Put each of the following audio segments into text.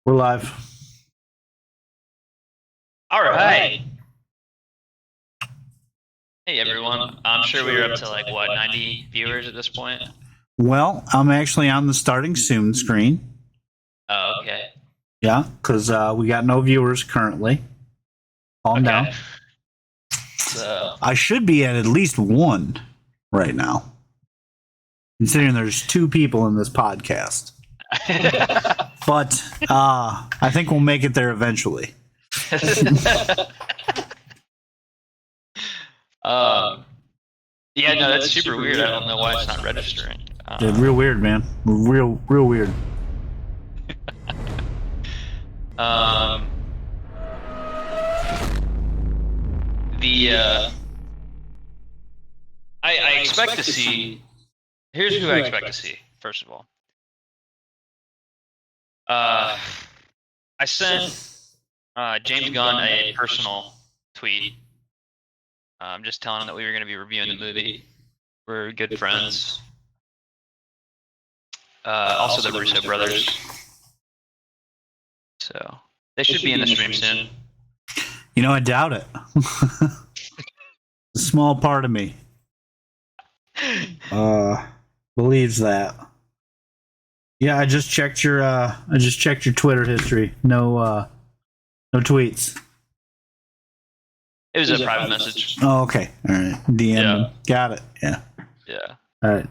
We're live. All right. Hey, everyone. I'm sure we were up to 90 viewers at this point? Well, I'm actually on the starting soon screen. Oh, okay. Yeah, because we got no viewers currently. Calm down. So I should be at least one right now, considering there's two people in this podcast. But I think we'll make it there eventually. Yeah, no, that's super weird. I don't know why it's not registering. Real weird, man. Real weird. I expect to see. Here's who I expect to see. First of all, I sent James Gunn a personal tweet. Just telling him that we were going to be reviewing the movie. We're good friends. Also, the Russo brothers. So they should be in the stream soon. You know, I doubt it. A small part of me believes that. Yeah, I just checked your Twitter history. No tweets. It was a private message. Oh, okay. All right. DM. Yeah. Got it. Yeah. Yeah. All right.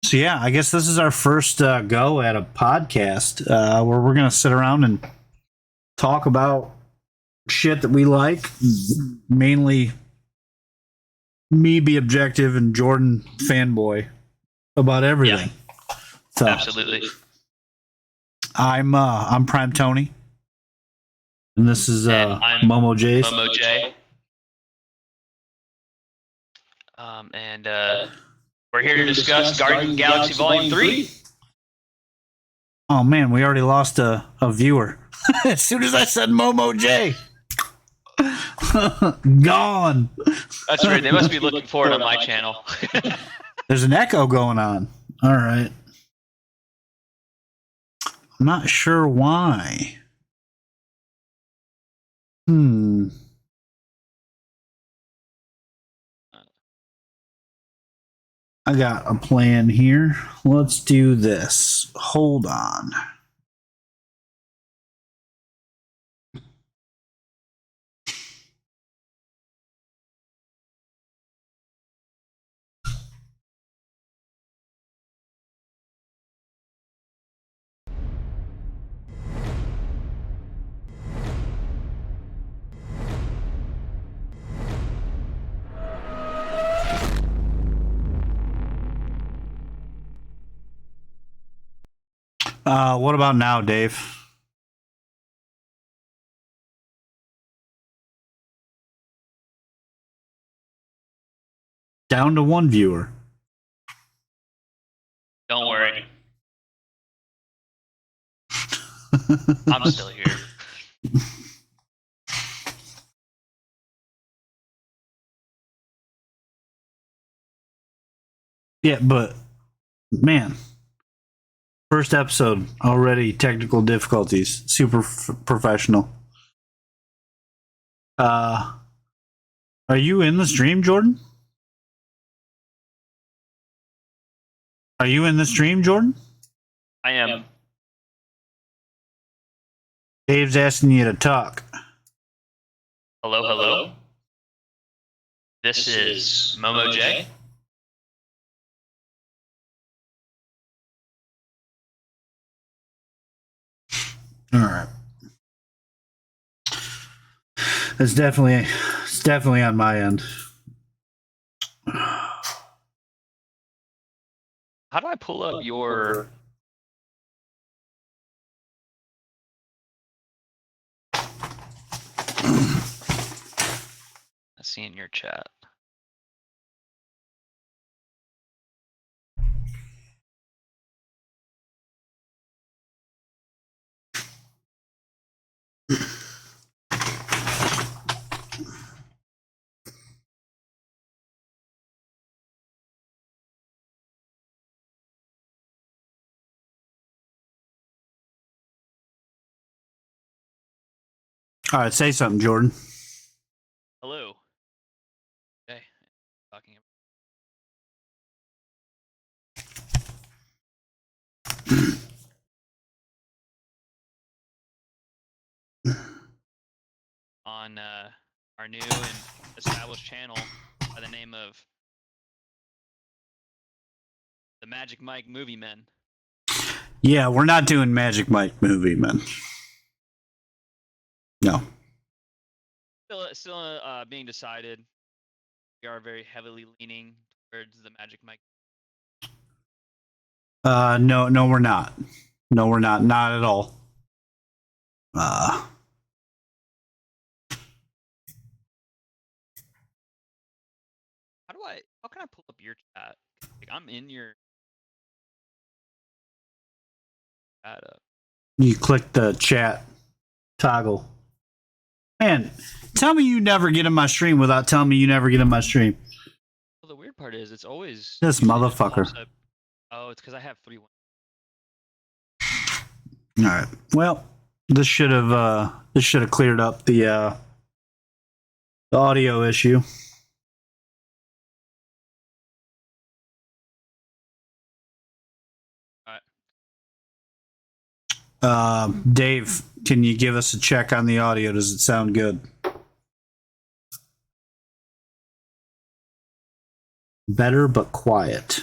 So yeah, I guess this is our first go at a podcast where we're gonna sit around and talk about shit that we like. Mainly, me be objective and Jordan fanboy about everything. Yeah. So absolutely. I'm Primetony, and this is MoMoJ. MoMoJ. And we're here to discuss Guardians of the Galaxy Volume 3. Oh man, we already lost a viewer. As soon as I said MoMoJ. Gone. That's right. They must be looking for it on my channel. There's an echo going on. All right. I'm not sure why. I got a plan here. Let's do this. Hold on. What about now, Dave? Down to one viewer. Don't worry. I'm still here. Yeah, but man, first episode already technical difficulties. Super professional. Are you in the stream, Jordan? Are you in the stream, Jordan? I am. Dave's asking you to talk. Hello, hello. This is MoMoJ. All right. It's definitely on my end. How do I pull up your... I see in your chat. All right, say something, Jordan. Hello. Okay. Talking on our new and established channel by the name of the Magic Mike Movie Men. Yeah, we're not doing Magic Mike Movie Men. No. Still being decided. We are very heavily leaning towards the Magic Mike. No, we're not. No, we're not. Not at all. How can I pull up your chat? Like, I'm in your chat up. You click the chat toggle. Man, tell me you never get in my stream without telling me you never get in my stream. Well, the weird part is it's always This it just motherfucker. pops up. Oh, it's because I have 3. All right. Well, this should have cleared up the audio issue. All right. Dave, can you give us a check on the audio? Does it sound good? Better but quiet.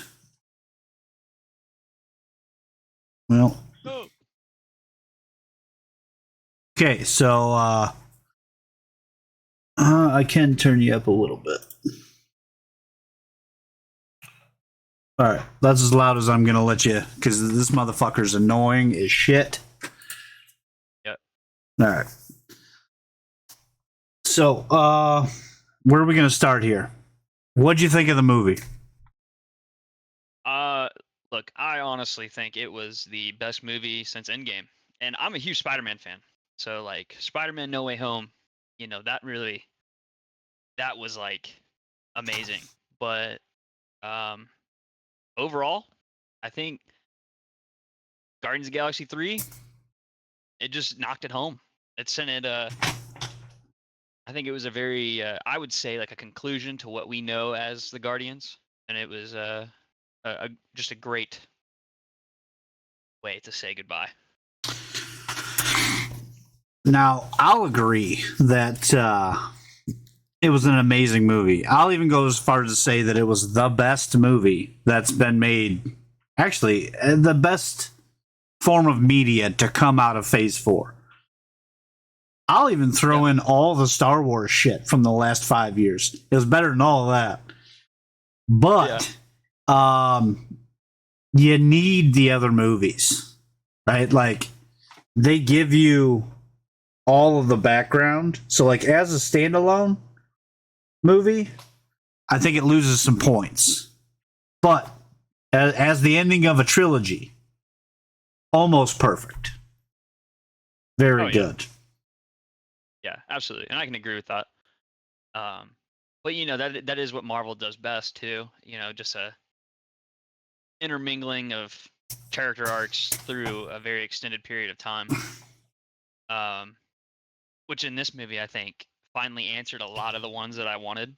Well. Oh. Okay, so I can turn you up a little bit. All right, that's as loud as I'm gonna let you, because this motherfucker's annoying as shit. Yep. All right. So, where are we gonna start here? What'd you think of the movie? Look, I honestly think it was the best movie since Endgame, and I'm a huge Spider-Man fan. So, like, Spider-Man: No Way Home, that was like amazing. But overall, I think Guardians of the Galaxy 3, it just knocked it home. It sent it. I think it was a very, I would say, like a conclusion to what we know as the Guardians, and it was just a great way to say goodbye. Now, I'll agree that it was an amazing movie. I'll even go as far as to say that it was the best movie that's been made. Actually, the best form of media to come out of Phase 4. I'll even throw in all the Star Wars shit from the last 5 years. It was better than all of that. But you need the other movies, right? Like, they give you all of the background. So, like, as a standalone movie, I think it loses some points. But as the ending of a trilogy, almost perfect. Very good. Yeah, absolutely, and I can agree with that. But that is what Marvel does best too. Just a intermingling of character arcs through a very extended period of time. Which in this movie, I think, finally answered a lot of the ones that I wanted.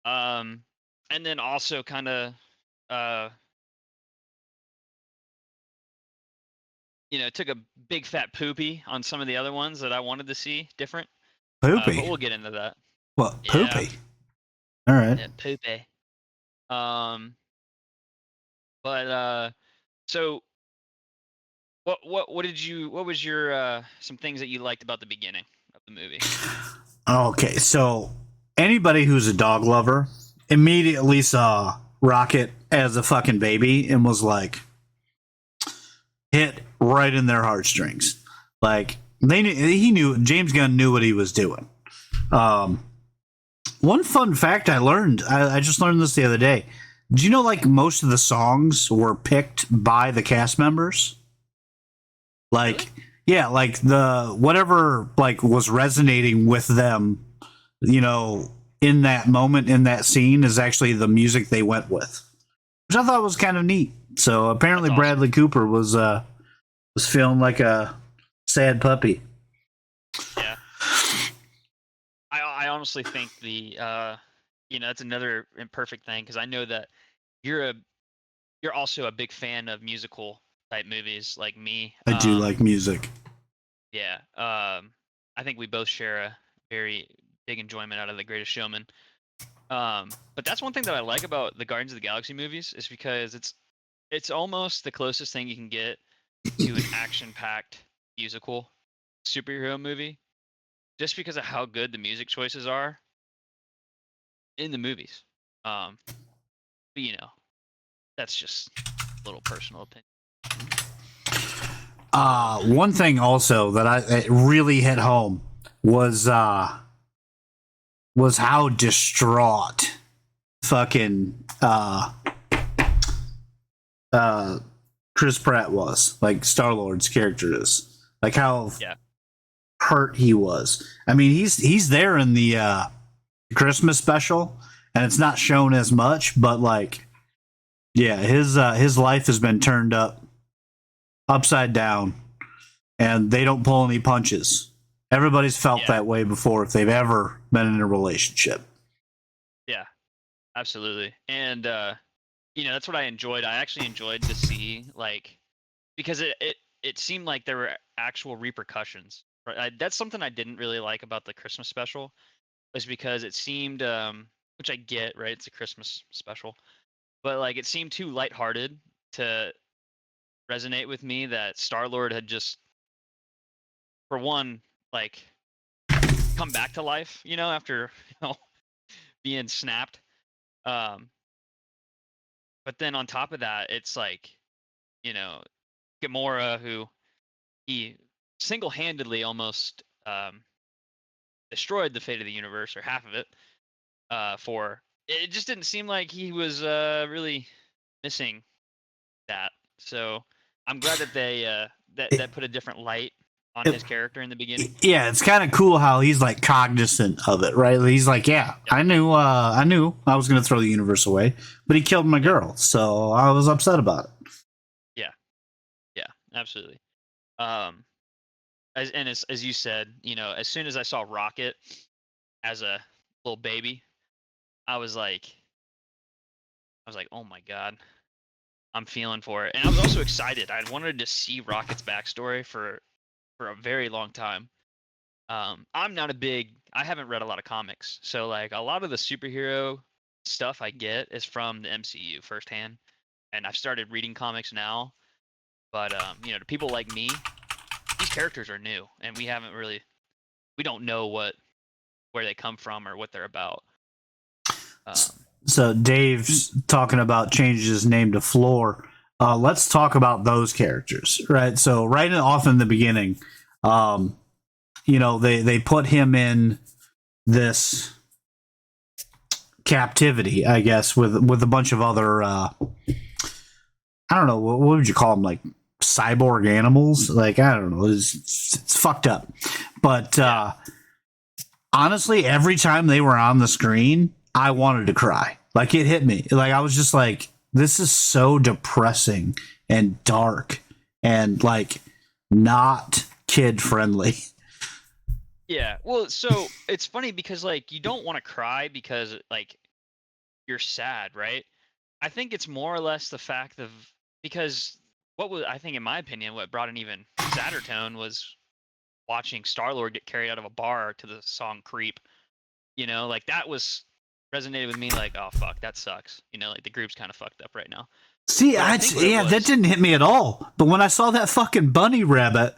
And then also kind of, took a big fat poopy on some of the other ones that I wanted to see different. Poopy? But we'll get into that. What? Poopy? Yeah. All right. Yeah, poopy. But so what was your some things that you liked about the beginning of the movie? Okay, so anybody who's a dog lover immediately saw Rocket as a fucking baby and was like hit right in their heartstrings. Like James Gunn knew what he was doing. One fun fact I learned, I just learned this the other day. Did you know, like, most of the songs were picked by the cast members? Like, really? Yeah, like the whatever like was resonating with them, in that moment, in that scene, is actually the music they went with, which I thought was kind of neat. So apparently, awesome. Bradley Cooper was feeling like a sad puppy. Yeah, honestly think that's another imperfect thing because I know that you're also a big fan of musical type movies like me. I do like music. Yeah. I think we both share a very big enjoyment out of The Greatest Showman. But that's one thing that I like about the Guardians of the Galaxy movies is because it's almost the closest thing you can get to an action-packed musical superhero movie, just because of how good the music choices are in the movies. But that's just a little personal opinion. One thing also that it really hit home was how distraught fucking Chris Pratt was, like Star-Lord's character is, like how hurt he was. I mean, he's there in the Christmas special, and it's not shown as much, but like, yeah, his life has been turned upside down, and they don't pull any punches. Everybody's felt that way before if they've ever been in a relationship. Yeah, absolutely. And that's what I enjoyed. I actually enjoyed to see, like, because it seemed like there were actual repercussions. Right? That's something I didn't really like about the Christmas special, was because it seemed, which I get, right? It's a Christmas special, but like it seemed too lighthearted to resonate with me. That Star-Lord had just, for one, like come back to life, after being snapped. Um, but then on top of that, it's like, Gamora, who he single-handedly almost destroyed the fate of the universe, or half of it. For it just didn't seem like he was really missing that. So I'm glad that they that put a different light on his character in the beginning. Yeah, it's kind of cool how he's like cognizant of it, right? He's like, I knew I was going to throw the universe away, but he killed my girl, so I was upset about it. Yeah, absolutely. As you said, as soon as I saw Rocket as a little baby, I was like, oh my god, I'm feeling for it. And I was also excited. I wanted to see Rocket's backstory for a very long time. I'm not I haven't read a lot of comics, so like a lot of the superhero stuff I get is from the MCU firsthand, and I've started reading comics now. But to people like me, these characters are new, and we don't know where they come from or what they're about. So Dave's talking about changing his name to Floor. Let's talk about those characters, right? So right off in the beginning, they put him in this captivity, I guess, with a bunch of other I don't know, what would you call them, like cyborg animals? Like, I don't know, it's fucked up. But honestly, every time they were on the screen, I wanted to cry. Like, it hit me. Like, I was just like, this is so depressing and dark and like not kid friendly. Yeah, well, so it's funny because like you don't want to cry because like you're sad, right? I think it's more or less the fact of, because I think in my opinion what brought an even sadder tone was watching Star-Lord get carried out of a bar to the song Creep. Like that was resonated with me, like, oh fuck, that sucks. Like the group's kind of fucked up right now. See, that didn't hit me at all. But when I saw that fucking bunny rabbit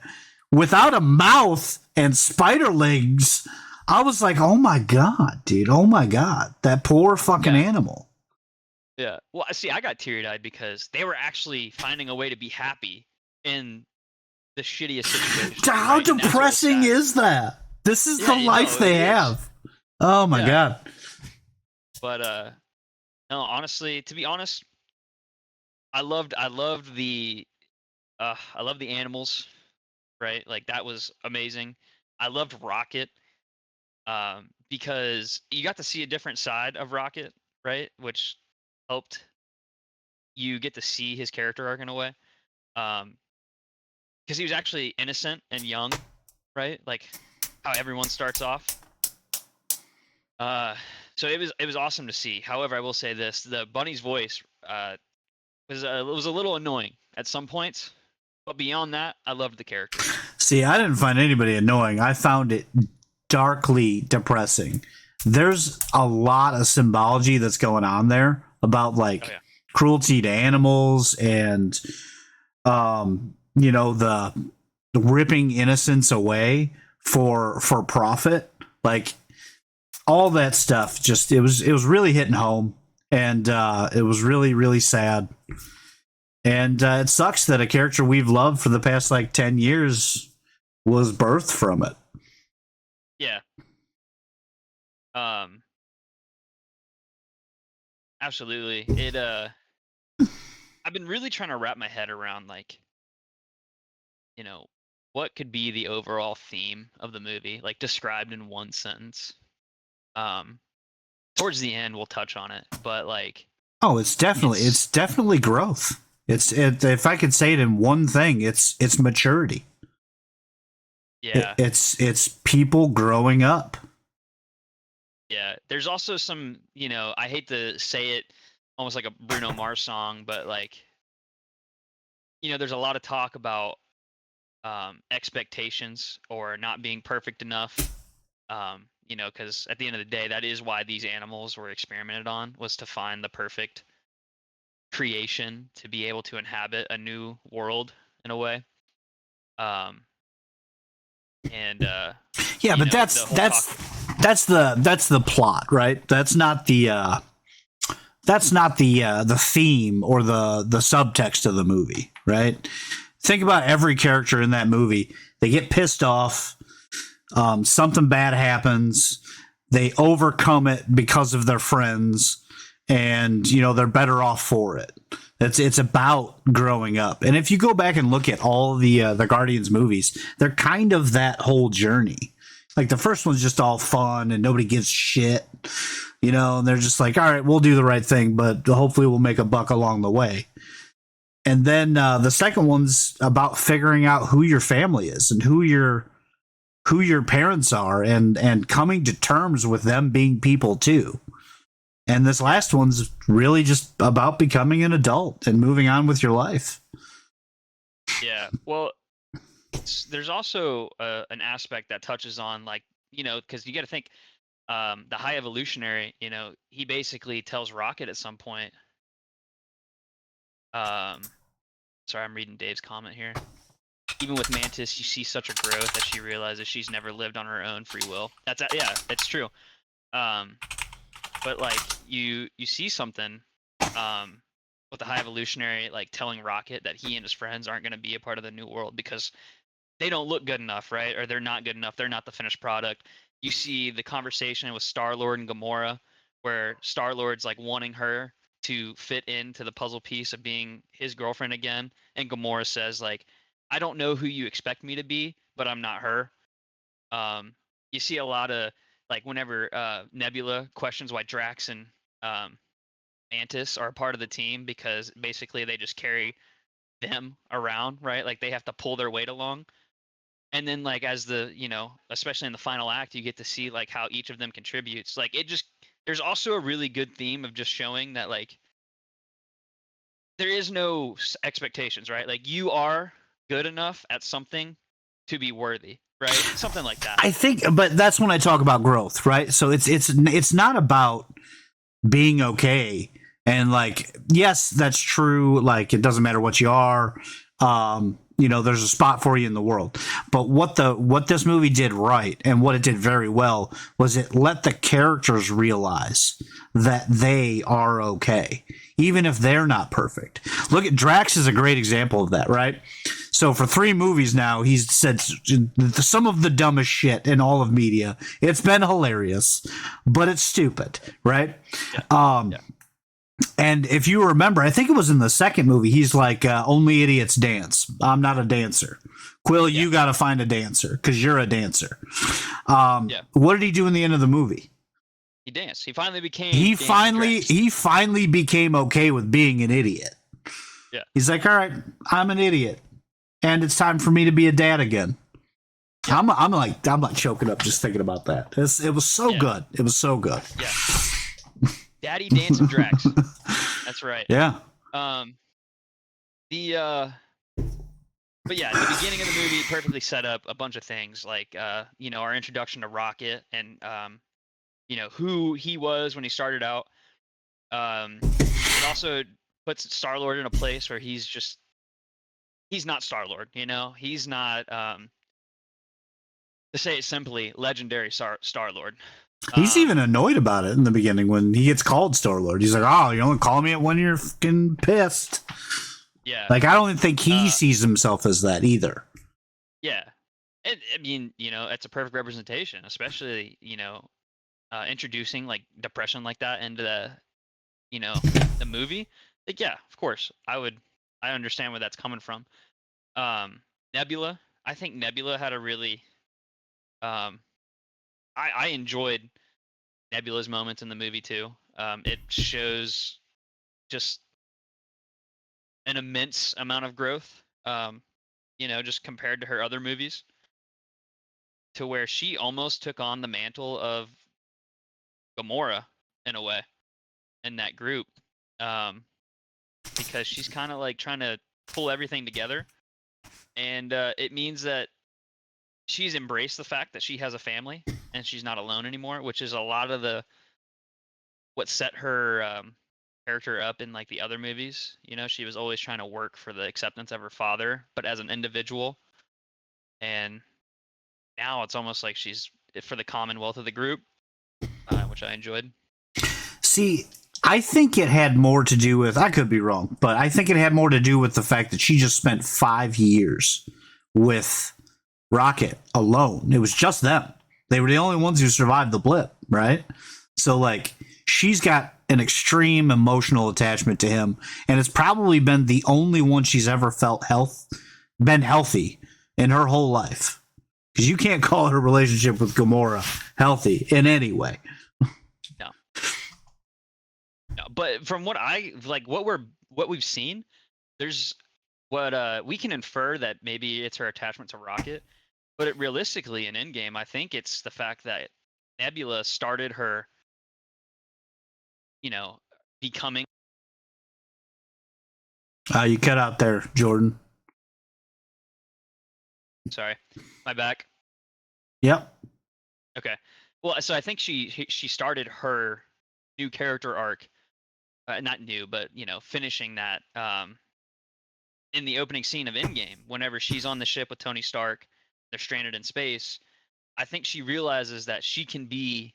without a mouth and spider legs, I was like, oh my god, dude. Oh my god. That poor fucking animal. Yeah. Well, see, I got teary-eyed because they were actually finding a way to be happy in the shittiest situation. How depressing is that? This is the life they have. Oh my god. But no, honestly, to be honest, I loved the animals, right? Like that was amazing. I loved Rocket, because you got to see a different side of Rocket, right? Which helped you get to see his character arc in a way. Because he was actually innocent and young, right? Like how everyone starts off. So it was awesome to see. However, I will say this: the bunny's voice was a little annoying at some points, but beyond that, I loved the character. See, I didn't find anybody annoying. I found it darkly depressing. There's a lot of symbology that's going on there about like cruelty to animals and the ripping innocence away for profit. Like all that stuff just it was really hitting home, and it was really, really sad. And it sucks that a character we've loved for the past like 10 years was birthed from it. Yeah. Absolutely. I've been really trying to wrap my head around like, what could be the overall theme of the movie, like described in one sentence. Towards the end we'll touch on it, but like it's definitely growth. If I could say it in one thing, it's maturity. Yeah. It's people growing up. Yeah. There's also some, I hate to say it almost like a Bruno Mars song, but like, there's a lot of talk about expectations or not being perfect enough. Because at the end of the day, that is why these animals were experimented on, was to find the perfect creation to be able to inhabit a new world in a way. But that's the plot, right? That's not the theme or the subtext of the movie, right? Think about every character in that movie. They get pissed off. Something bad happens. They overcome it because of their friends, and they're better off for it. It's about growing up. And if you go back and look at all the Guardians movies, they're kind of that whole journey. Like the first one's just all fun and nobody gives shit, and they're just like, all right, we'll do the right thing, but hopefully we'll make a buck along the way. And then the second one's about figuring out who your family is and who your parents are, and coming to terms with them being people too. And this last one's really just about becoming an adult and moving on with your life. Yeah. Well, there's also an aspect that touches on, like, because you got to think the High Evolutionary, he basically tells Rocket at some point. Sorry, I'm reading Dave's comment here. Even with Mantis, you see such a growth that she realizes she's never lived on her own free will. It's true. But like you see something with the High Evolutionary, like telling Rocket that he and his friends aren't going to be a part of the new world because they don't look good enough, right? Or they're not good enough. They're not the finished product. You see the conversation with Star-Lord and Gamora, where Star-Lord's like wanting her to fit into the puzzle piece of being his girlfriend again, and Gamora says like, I don't know who you expect me to be, but I'm not her. You see a lot of like whenever Nebula questions why Drax and Mantis are a part of the team, because basically they just carry them around, right? Like they have to pull their weight along. And then like as the, especially in the final act, you get to see like how each of them contributes. Like there's also a really good theme of just showing that like there is no expectations, right? Like you are good enough at something to be worthy, right? Something like that. I think, but that's when I talk about growth, right? So it's not about being okay. And like, yes, that's true. Like it doesn't matter what you are. There's a spot for you in the world. But what this movie did right, and what it did very well, was it let the characters realize that they are okay, even if they're not perfect. Look at Drax is a great example of that, right? So for 3 movies now, he's said some of the dumbest shit in all of media. It's been hilarious, but it's stupid, right? Yeah. And if you remember, I think it was in the second movie, he's like, only idiots dance. I'm not a dancer. Quill, you got to find a dancer because you're a dancer. What did he do in the end of the movie? He danced. He finally became. He finally became okay with being an idiot. Yeah. He's like, all right, I'm an idiot, and it's time for me to be a dad again. I'm like choking up just thinking about that. It was so good. It was so good. Yeah. Daddy Dancing Drax. That's right. Yeah. But yeah, the beginning of the movie perfectly set up a bunch of things like our introduction to Rocket and who he was when he started out. It also puts Star-Lord in a place where he's not Star-Lord, he's not to say it simply, legendary Star-Lord. He's even annoyed about it in the beginning when he gets called Star-Lord. He's like, "Oh, you only call me it when you're fucking pissed." Yeah. Like, I don't think he sees himself as that either. Yeah. I mean, it's a perfect representation, especially, introducing like depression like that into the movie. Like, yeah, of course, I understand where that's coming from. Nebula, I think Nebula had a really, I enjoyed Nebula's moments in the movie too. It shows just an immense amount of growth, just compared to her other movies, to where she almost took on the mantle of Gamora in a way in that group, because she's kind of like trying to pull everything together, and it means that she's embraced the fact that she has a family and she's not alone anymore, which is a lot of what set her character up in like the other movies. She was always trying to work for the acceptance of her father, but as an individual, and now it's almost like she's for the commonwealth of the group, which I enjoyed. See, I think it had more to do with, I could be wrong, but I think it had more to do with the fact that she just spent 5 years with Rocket alone. It was just them. They were the only ones who survived the blip, right? So, like, she's got an extreme emotional attachment to him, and it's probably been the only one she's ever been healthy in her whole life. Because you can't call her relationship with Gamora healthy in any way. No, but from what what we've seen, there's what we can infer that maybe it's her attachment to Rocket, but realistically in Endgame, I think it's the fact that Nebula started her, becoming. You cut out there, Jordan. Sorry, my back. Yep. Okay. Well, so I think she started her new character arc, not new, but finishing that in the opening scene of Endgame. Whenever she's on the ship with Tony Stark, they're stranded in space. I think she realizes that she can be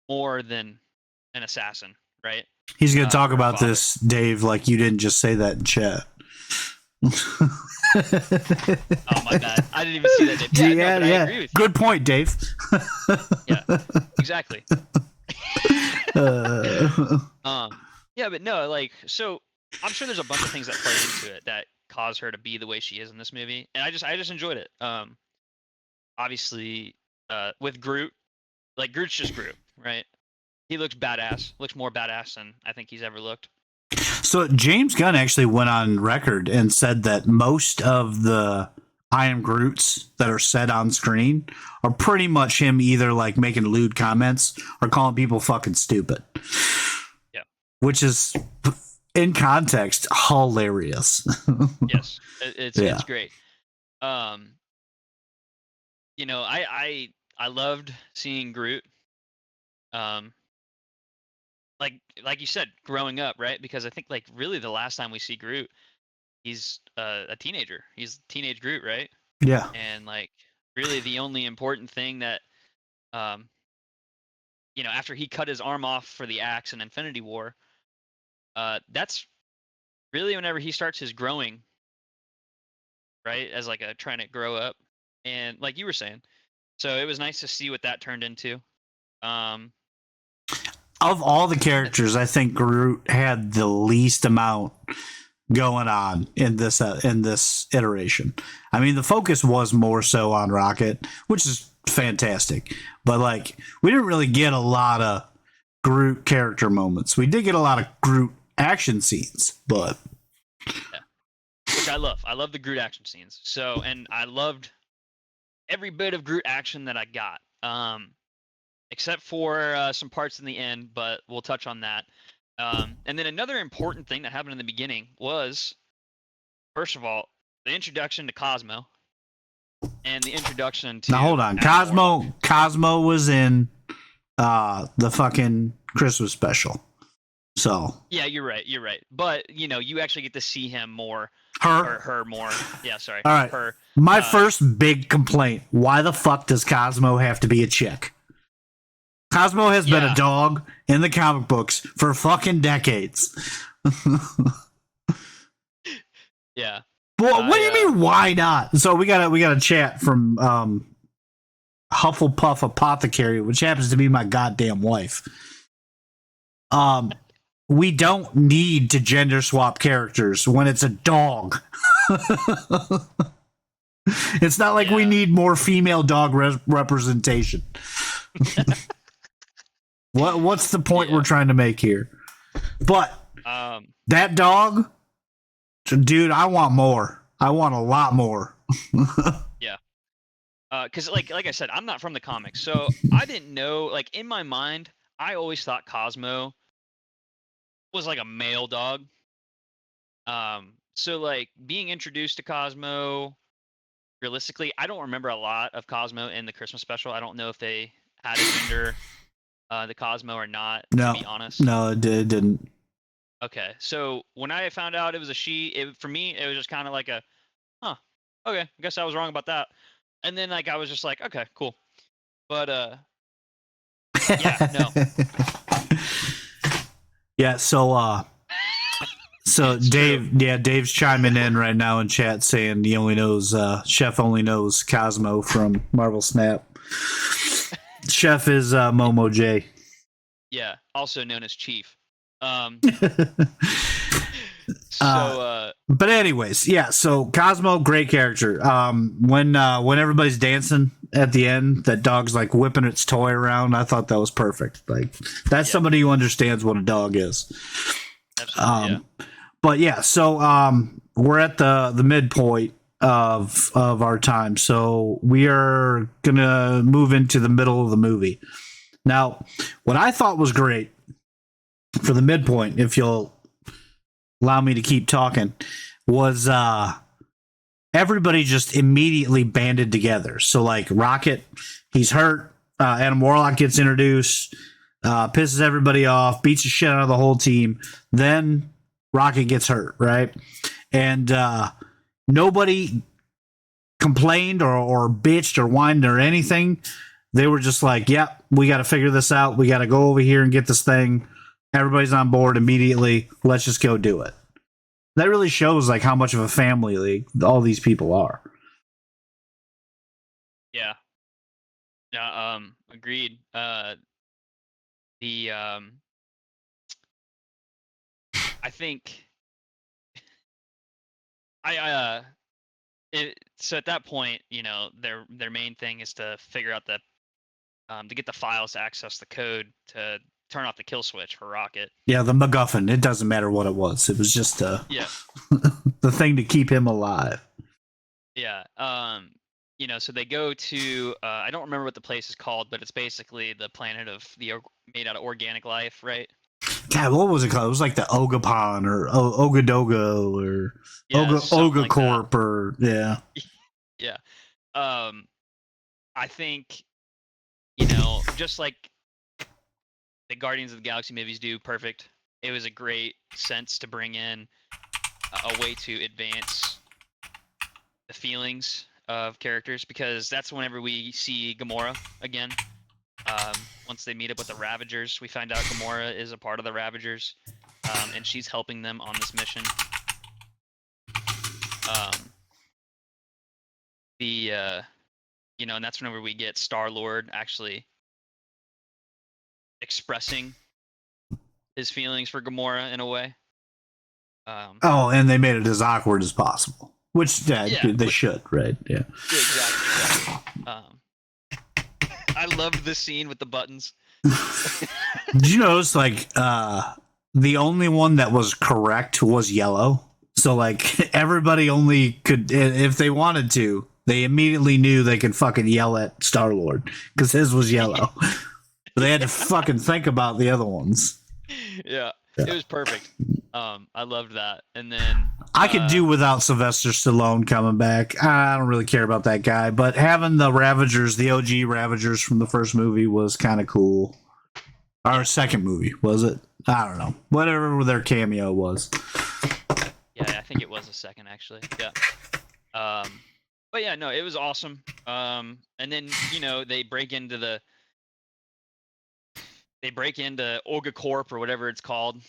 more than an assassin, right? He's going to talk about father. this, Dave, like you didn't just say that in chat. Oh, my bad. I didn't even see that, Dave. Yeah, I agree with you. Good point, Dave. Yeah, exactly. Yeah, but no, like, so I'm sure there's a bunch of things that play into it that cause her to be the way she is in this movie, and I just enjoyed it. Obviously, with Groot, like Groot's just Groot, right? He looks badass, looks more badass than I think he's ever looked. So James Gunn actually went on record and said that most of the I am Groots that are said on screen are pretty much him either like making lewd comments or calling people fucking stupid. Yeah. Which is, in context, hilarious. Yes, it's great. I loved seeing Groot. Like you said, growing up, right? Because I think like really the last time we see Groot, he's a teenager. He's teenage Groot, right? Yeah. And like really the only important thing that after he cut his arm off for the axe in Infinity War, that's really whenever he starts his growing, right? As like a trying to grow up. And like you were saying. So it was nice to see what that turned into. Of all the characters, I think Groot had the least amount going on in this iteration. I mean, the focus was more so on Rocket, which is fantastic. But like, we didn't really get a lot of Groot character moments. We did get a lot of Groot action scenes, but yeah. Which I love. I love the Groot action scenes. So, and I loved every bit of Groot action that I got, except for some parts in the end, but we'll touch on that. And then another important thing that happened in the beginning was, first of all, the introduction to Cosmo and the introduction to. Now hold on, Adam Warlock. Cosmo was in the fucking Christmas special. So Yeah, you're right. But you actually get to see him more. her. Or her more. Yeah, sorry. All right. Her. My first big complaint: why the fuck does Cosmo have to be a chick? Cosmo has been a dog in the comic books for fucking decades. Yeah. Well, what do you mean? Why not? So we got a chat from Hufflepuff Apothecary, which happens to be my goddamn wife. We don't need to gender swap characters when it's a dog. It's not like we need more female dog representation. What's the point we're trying to make here? But that dog, dude, I want more. I want a lot more. Yeah. Because like I said, I'm not from the comics, so I didn't know. Like in my mind, I always thought Cosmo was like a male dog. So like being introduced to Cosmo, realistically, I don't remember a lot of Cosmo in the Christmas special. I don't know if they had a gender, the Cosmo or not. To be honest, no, it didn't. Okay, so when I found out it was a she, for me it was just kind of like a, okay, I guess I was wrong about that. And then like I was just like, okay, cool. But yeah, no. Yeah, so Dave's chiming in right now in chat saying he only knows Chef only knows Cosmo from Marvel Snap. Chef is MoMoJ. Yeah, also known as Chief. But anyways, yeah, so Cosmo, great character. When everybody's dancing at the end, that dog's like whipping its toy around, I thought that was perfect. Like that's somebody who understands what a dog is. Absolutely, But yeah, so we're at the midpoint of our time, so we are gonna move into the middle of the movie. Now, what I thought was great for the midpoint, if you'll allow me to keep talking, was everybody just immediately banded together. So like Rocket, he's hurt. Adam Warlock gets introduced, pisses everybody off, beats the shit out of the whole team. Then Rocket gets hurt, right? And nobody complained or bitched or whined or anything. They were just like, yep, we got to figure this out. We got to go over here and get this thing. Everybody's on board immediately. Let's just go do it. That really shows like how much of a family like all these people are. Yeah. Yeah. Agreed. I think so at that point, their main thing is to figure out to get the files to access the code to turn off the kill switch for Rocket. Yeah, the MacGuffin. It doesn't matter what it was. It was just the thing to keep him alive. Yeah. So they go to I don't remember what the place is called, but it's basically the planet of made out of organic life, right? God, what was it called? It was like the Ogapon or Ogadogo or Ogacorp like or yeah. Yeah. I think just like the Guardians of the Galaxy movies do, perfect. It was a great sense to bring in a way to advance the feelings of characters, because that's whenever we see Gamora again. Once they meet up with the Ravagers, we find out Gamora is a part of the Ravagers, and she's helping them on this mission. And that's whenever we get Star-Lord actually expressing his feelings for Gamora in a way. And they made it as awkward as possible, which they should, right? Yeah. Exactly. I loved the scene with the buttons. Did you notice like the only one that was correct was yellow? So like everybody only could, if they wanted to, They immediately knew they could fucking yell at Star-Lord because his was yellow. They had to fucking think about the other ones. Yeah, Yeah. it was perfect. I loved that. And then I could do without Sylvester Stallone coming back. I don't really care about that guy, but having the Ravagers, the OG Ravagers from the first movie was kind of cool. Our second movie, was it? I don't know. Whatever their cameo was. yeah, I think it was a second actually. Yeah. But yeah, no, it was awesome. And then they break into Olga Corp or whatever it's called,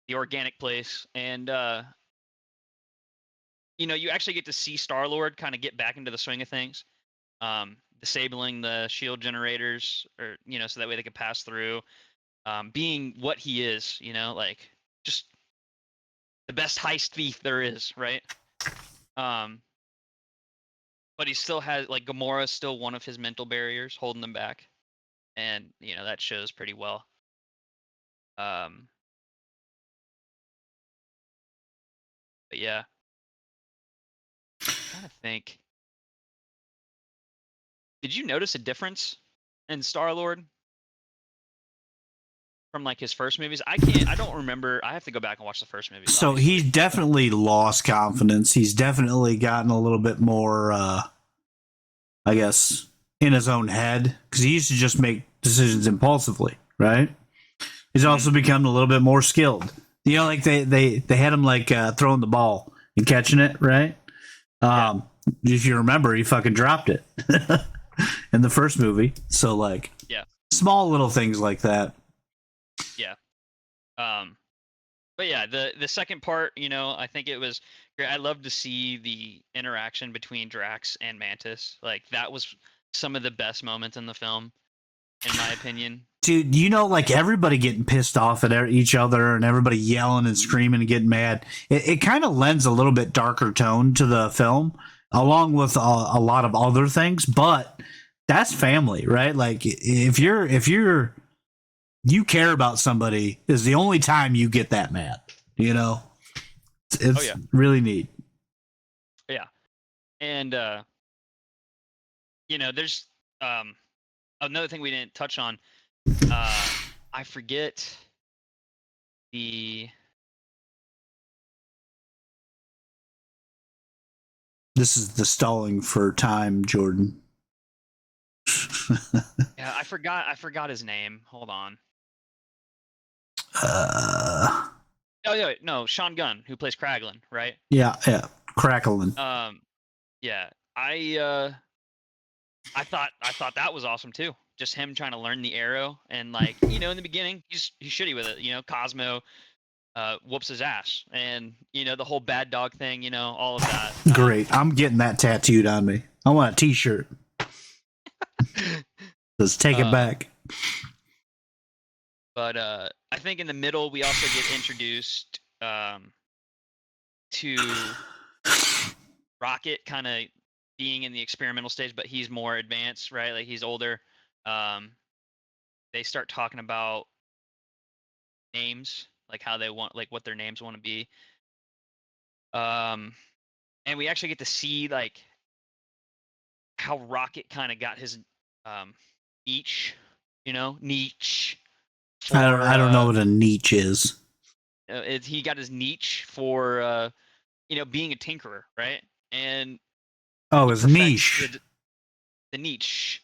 the organic place, and you actually get to see Star-Lord kind of get back into the swing of things, disabling the shield generators, or so that way they could pass through, being what he is, like just the best heist thief there is, right? Um, but he still has, like, Gamora's still one of his mental barriers holding him back, and that shows pretty well. Um, but yeah, trying to think. Did you notice a difference in Star-Lord from, like, his first movies? I don't remember. I have to go back and watch the first movies, So obviously. he's definitely lost confidence. He's definitely gotten a little bit more, I guess, in his own head because he used to just make decisions impulsively, right? He's also become a little bit more skilled. Like they had him like throwing the ball and catching it, right? If you remember, he fucking dropped it in the first movie. So like, Yeah. small little things like that. Yeah. But yeah, the second part, I think it was great. I love to see the interaction between Drax and Mantis. Like, that was some of the best moments in the film, in my opinion. Dude, like everybody getting pissed off at each other and everybody yelling and screaming and getting mad. It kind of lends a little bit darker tone to the film, along with a lot of other things. But that's family, right? Like if you care about somebody, is the only time you get that mad. It's really neat. Yeah. And there's another thing we didn't touch on. I forget the This is the stalling for time, Jordan. yeah, I forgot his name. Hold on. Oh yeah, no, Sean Gunn, who plays Kraglin, right? Yeah, crackling. Yeah, I thought that was awesome too. Just him trying to learn the arrow, and, like, in the beginning he's shitty with it. Cosmo whoops his ass, and the whole bad dog thing. All of that. Great. I'm getting that tattooed on me. I want a t-shirt. Let's take it back. But I think in the middle we also get introduced to Rocket kind of being in the experimental stage, but he's more advanced, right? Like, he's older. They start talking about names, like how they want, like, what their names want to be. And we actually get to see, like, how Rocket kind of got his niche, niche. I don't know what a niche is. He got his niche for being a tinkerer, right? And his niche. The niche.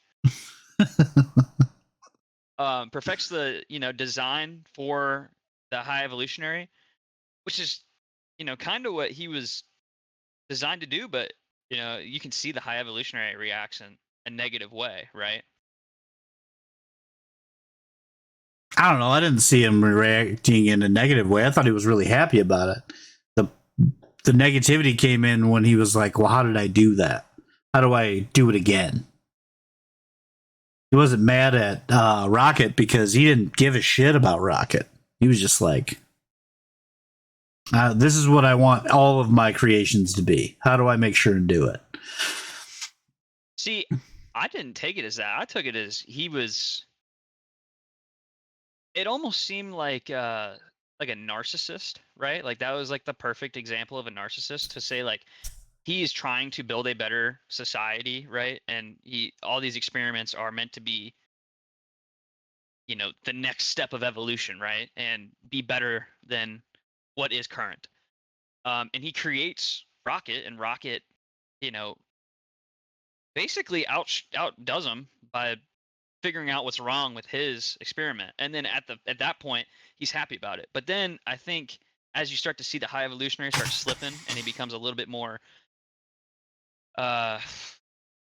Perfects the design for the High Evolutionary, which is kind of what he was designed to do, but you can see the High Evolutionary reacts in a negative way, right? I don't know. I didn't see him reacting in a negative way. I thought he was really happy about it. The negativity came in when he was like, well, how did I do that? How do I do it again? He wasn't mad at Rocket because he didn't give a shit about Rocket. He was just like, this is what I want all of my creations to be. How do I make sure and do it? See, I didn't take it as that. I took it as he was. It almost seemed like a narcissist, right? Like, that was like the perfect example of a narcissist, to say, like, he is trying to build a better society, right? And all these experiments are meant to be, the next step of evolution, right? And be better than what is current. And he creates Rocket, and Rocket, you know, basically outdoes him by figuring out what's wrong with his experiment. And then at that point, he's happy about it. But then I think as you start to see the High Evolutionary start slipping, and he becomes a little bit more, I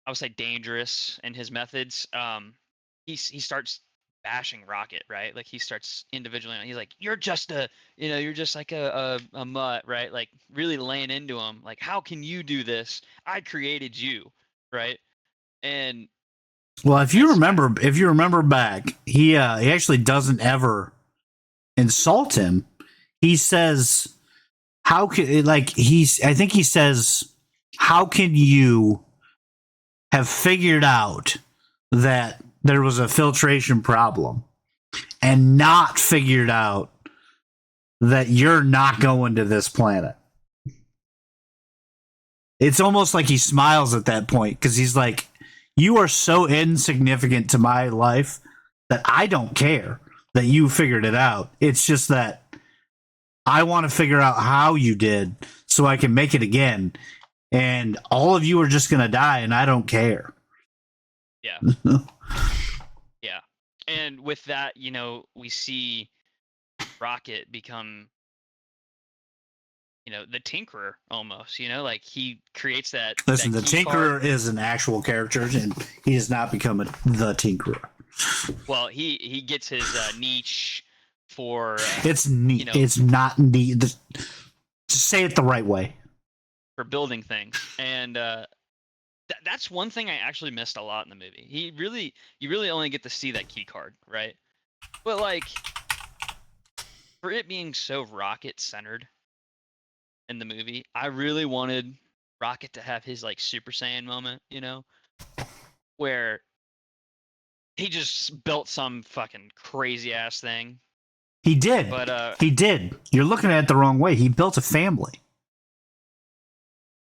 would say, dangerous in his methods. He starts bashing Rocket, right? Like he starts individually. He's like, "You're just you're just like a mutt, right?" Like really laying into him. Like, how can you do this? I created you, right? And Well, if you remember back, he actually doesn't ever insult him. He says, "How can like he's?" I think he says, "How can you have figured out that there was a filtration problem and not figured out that you're not going to this planet?" It's almost like he smiles at that point because he's like, "You are so insignificant to my life that I don't care that you figured it out. It's just that I want to figure out how you did so I can make it again. And all of you are just going to die, and I don't care." Yeah. Yeah. And with that, we see Rocket become, the Tinkerer almost, like he creates that. Listen, that the key Tinkerer card. is an actual character, and he has not become the Tinkerer. Well, he gets his niche for. It's neat. It's not neat. Just say it the right way. For building things, and that's one thing I actually missed a lot in the movie. You really only get to see that key card, right? But like, for it being so Rocket centered in the movie, I really wanted Rocket to have his like Super Saiyan moment, where he just built some fucking crazy ass thing. He did. But he did. You're looking at it the wrong way. He built a family.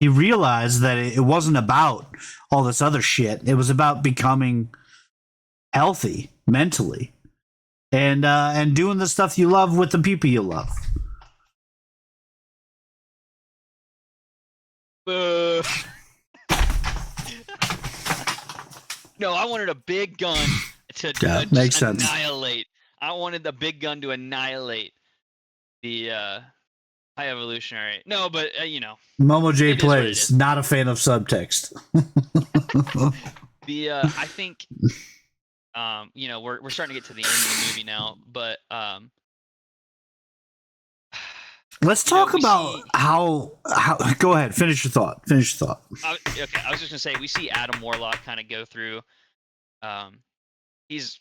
He realized that it wasn't about all this other shit. It was about becoming healthy mentally and doing the stuff you love with the people you love. No, I wanted a big gun to makes annihilate. Sense. I wanted the big gun to annihilate the High Evolutionary. No, but MoMoJ plays. Not a fan of subtext. I think we're starting to get to the end of the movie now, but let's talk about how. Go ahead, finish your thought. Okay, I was just gonna say we see Adam Warlock kind of go through. He's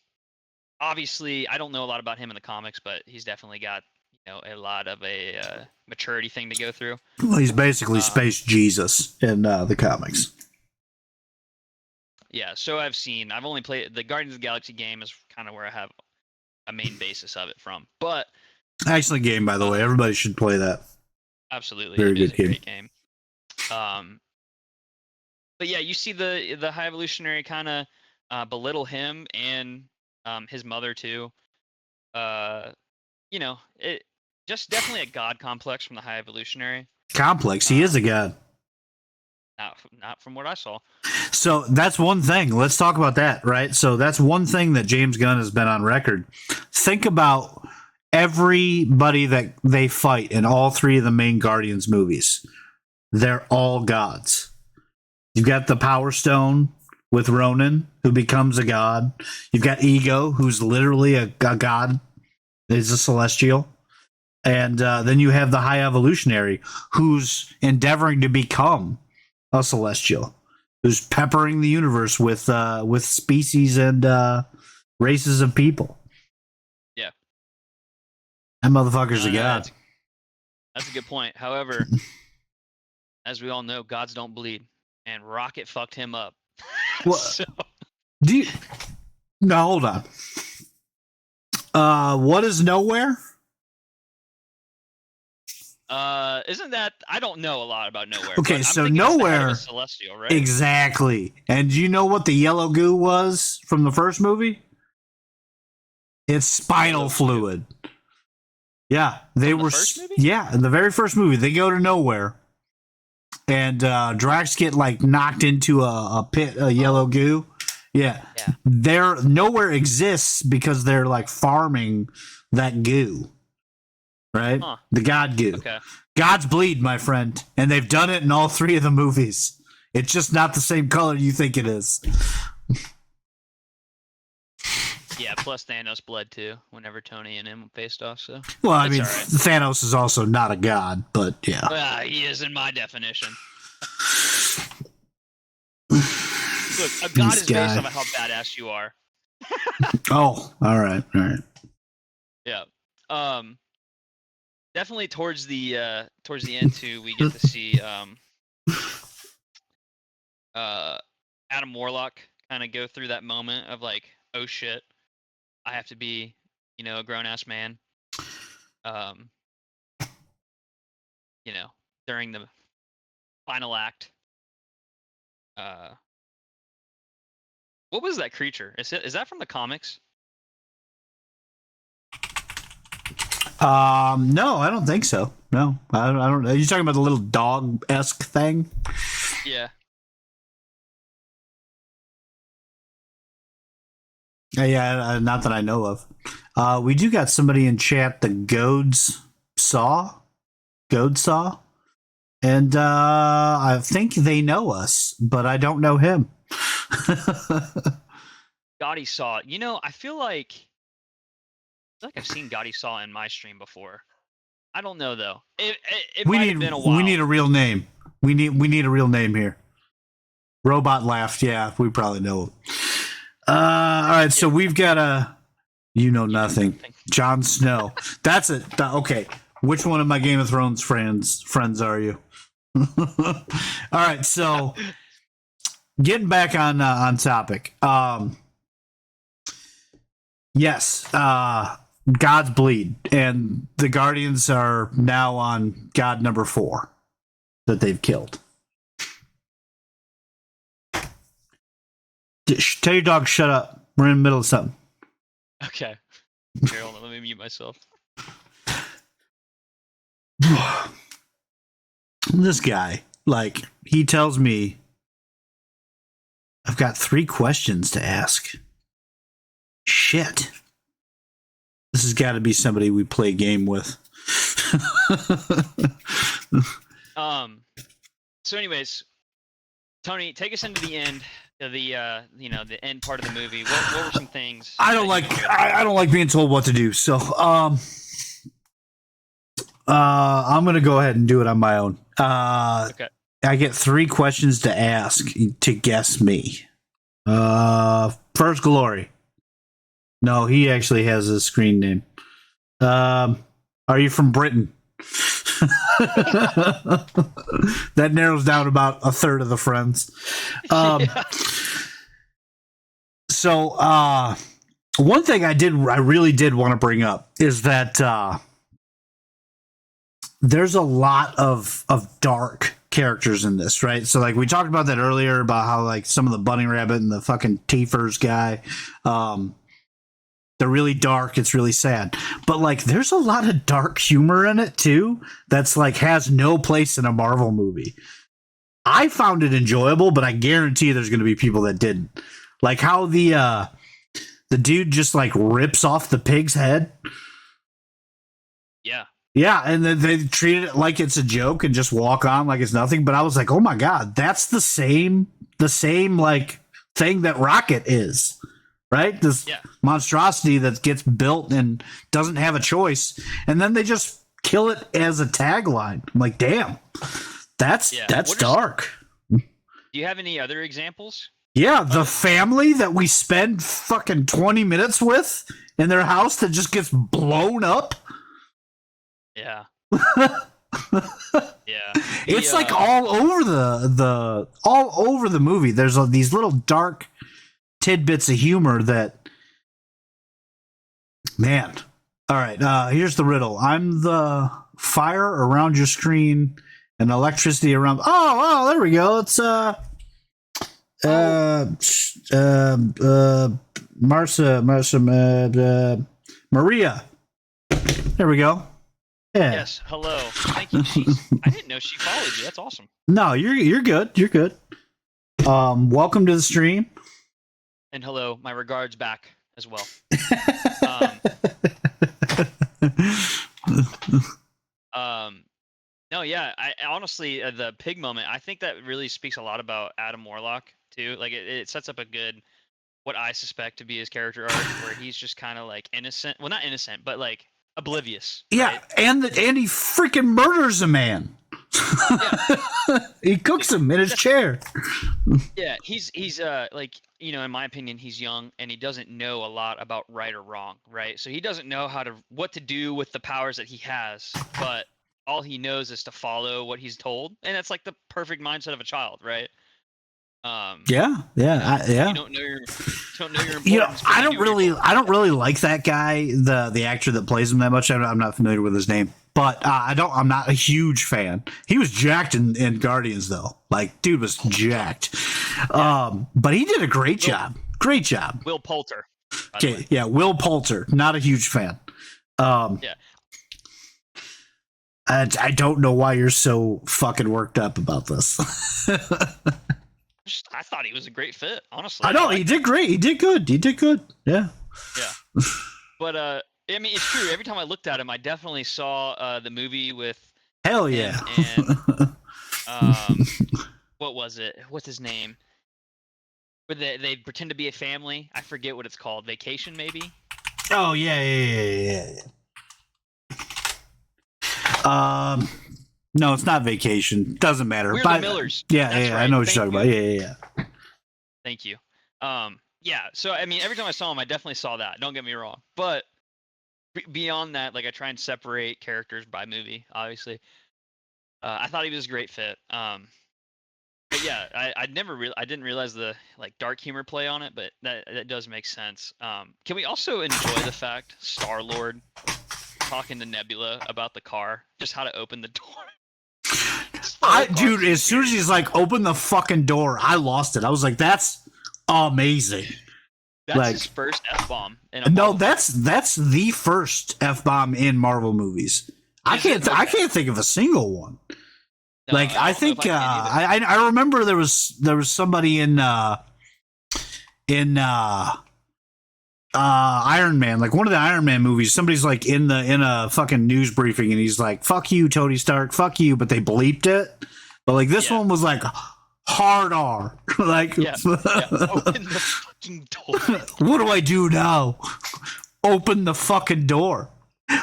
obviously, I don't know a lot about him in the comics, but he's definitely got a lot of a maturity thing to go through. Well, he's basically Space Jesus in the comics. Yeah, so I've only played the Guardians of the Galaxy game is kind of where I have a main basis of it from. But excellent game, by the way. Everybody should play that. Absolutely, very good game. Great game. But yeah, you see the High Evolutionary kind of belittle him and his mother too. It just definitely a god complex from the High Evolutionary. Complex. He is a god. Not from what I saw. So that's one thing. Let's talk about that, right? So that's one thing that James Gunn has been on record. Think about everybody that they fight in all three of the main Guardians movies. They're all gods. You've got the Power Stone with Ronan, who becomes a god. You've got Ego, who's literally a god. He's a celestial. And then you have the High Evolutionary, who's endeavoring to become a celestial, who's peppering the universe with species and races of people. Yeah. That motherfucker's a god. That's a good point. However, as we all know, gods don't bleed, and Rocket fucked him up. Well, so. No, hold on. What is nowhere? Isn't that? I don't know a lot about Nowhere. Okay, but so I'm thinking it's the head of Nowhere- a Celestial, right? Exactly. And do you know what the yellow goo was from the first movie? It's spinal Yellow goo. fluid. Yeah, they From the were. first movie? Yeah, in the very first movie, they go to Nowhere, and Drax get like knocked into a pit, a yellow goo. Yeah, Yeah. There Nowhere exists because they're like farming that goo, right? Huh. The God goo. Okay. God's bleed, my friend, and they've done it in all three of the movies. It's just not the same color you think it is. Yeah. Plus Thanos bled too whenever Tony and him faced off. So. Well, I That's mean, all right. Thanos is also not a god, but yeah. Well, he is in my definition. Look, a god This is guy. based on how badass you are. Oh, all right. Yeah. Definitely towards the end too, we get to see Adam Warlock kind of go through that moment of like, oh shit, I have to be, a grown ass man. During the final act. What was that creature? Is that from the comics? No, I don't think so. No, I don't. Are you talking about the little dog-esque thing? Yeah. Yeah, not that I know of. We do got somebody in chat, the Goad Saw, and I think they know us, but I don't know him. Gotti Saw. I feel like I've seen Gotti Saw in my stream before. I don't know though. It might have been a while. We need a real name. We need a real name here. Robot laughed. Yeah, we probably know him. All right, so we've got nothing. Jon Snow. That's it. Okay. Which one of my Game of Thrones friends are you? All right, so getting back on topic. Yes, God's bleed, and the Guardians are now on God number 4 that they've killed. Tell your dog shut up. We're in the middle of something. Okay. Here, hold on, let me mute myself. This guy, he tells me I've got 3 questions to ask. Shit. This has got to be somebody we play a game with. So anyways, Tony, take us into the end of the the end part of the movie. What were some things? I don't like being told what to do. So, I'm going to go ahead and do it on my own. Okay. I get 3 questions to ask to guess me. First Glory. No, he actually has a screen name. Are you from Britain? That narrows down about a third of the friends. Yeah. So, one thing I really did want to bring up is that there's a lot of dark characters in this, right? So, we talked about that earlier about how some of the bunny rabbit and the fucking Tiefers guy, they're really dark. It's really sad. But there's a lot of dark humor in it too. That's has no place in a Marvel movie. I found it enjoyable, but I guarantee there's going to be people that didn't. How the dude just rips off the pig's head. Yeah. Yeah, and then they treated it like it's a joke and just walk on like it's nothing. But I was like, oh my god, that's the same thing that Rocket is. Right? This monstrosity that gets built and doesn't have a choice. And then they just kill it as a tagline. I'm like, damn, that's dark. Do you have any other examples? Yeah, the family that we spend fucking 20 minutes with in their house that just gets blown up. Yeah. Yeah. It's all over all over the movie. There's these little dark tidbits of humor that, man. All right, here's the riddle. I'm the fire around your screen and electricity around. Oh, there we go. It's Maria. There we go. Yeah. Yes. Hello. Thank you. I didn't know she followed you. That's awesome. No, you're good. You're good. Welcome to the stream. And hello, my regards back as well. No, yeah. I honestly, the pig moment, I think that really speaks a lot about Adam Warlock too. Like it sets up a good, what I suspect to be his character arc, where he's just kind of like innocent. Well, not innocent, but like oblivious. Yeah, right? and he freaking murders a man. Yeah. He cooks him in his chair. Yeah, he's like, you know, in my opinion, he's young and he doesn't know a lot about right or wrong, right? So he doesn't know what to do with the powers that he has, but all he knows is to follow what he's told, and that's like the perfect mindset of a child, right? Yeah. You don't know your importance. You know, but I you don't do what you're really, like that guy, the actor that plays him that much. I'm not familiar with his name, but I'm not a huge fan. He was jacked in Guardians though. Like, dude was jacked. But he did a great job. Great job. Will Poulter. by the way. Okay, yeah, Will Poulter. Not a huge fan. Yeah. I don't know why you're so fucking worked up about this. I thought he was a great fit, honestly. I know he did great. He did good. Yeah. Yeah. But I mean, it's true. Every time I looked at him, I definitely saw the movie with Hell yeah. and what was it? What's his name? Where they pretend to be a family. I forget what it's called. Vacation, maybe. Oh yeah. No, it's not Vacation. Doesn't matter. We're the Millers. Yeah, That's right. I know what you're Thank talking you. about. Yeah. Thank you. Yeah. So I mean, every time I saw him, I definitely saw that. Don't get me wrong. But beyond that, like I try and separate characters by movie. Obviously, I thought he was a great fit. But yeah, I didn't realize the like dark humor play on it, but that does make sense. Can we also enjoy the fact Star-Lord talking to Nebula about the car, just how to open the door? Dude, as soon as he's like, open the fucking door, I lost it. I was like, that's amazing. That's like, his first F-bomb. No, that's the first F-bomb in Marvel movies. I can't think of a single one. No, like I think I remember there was somebody in Iron Man, like one of the Iron Man movies, somebody's like in a fucking news briefing and he's like, fuck you, Tony Stark, fuck you, but they bleeped it. But like this one was like hard R. Like open the fucking door. What do I do now? Open the fucking door.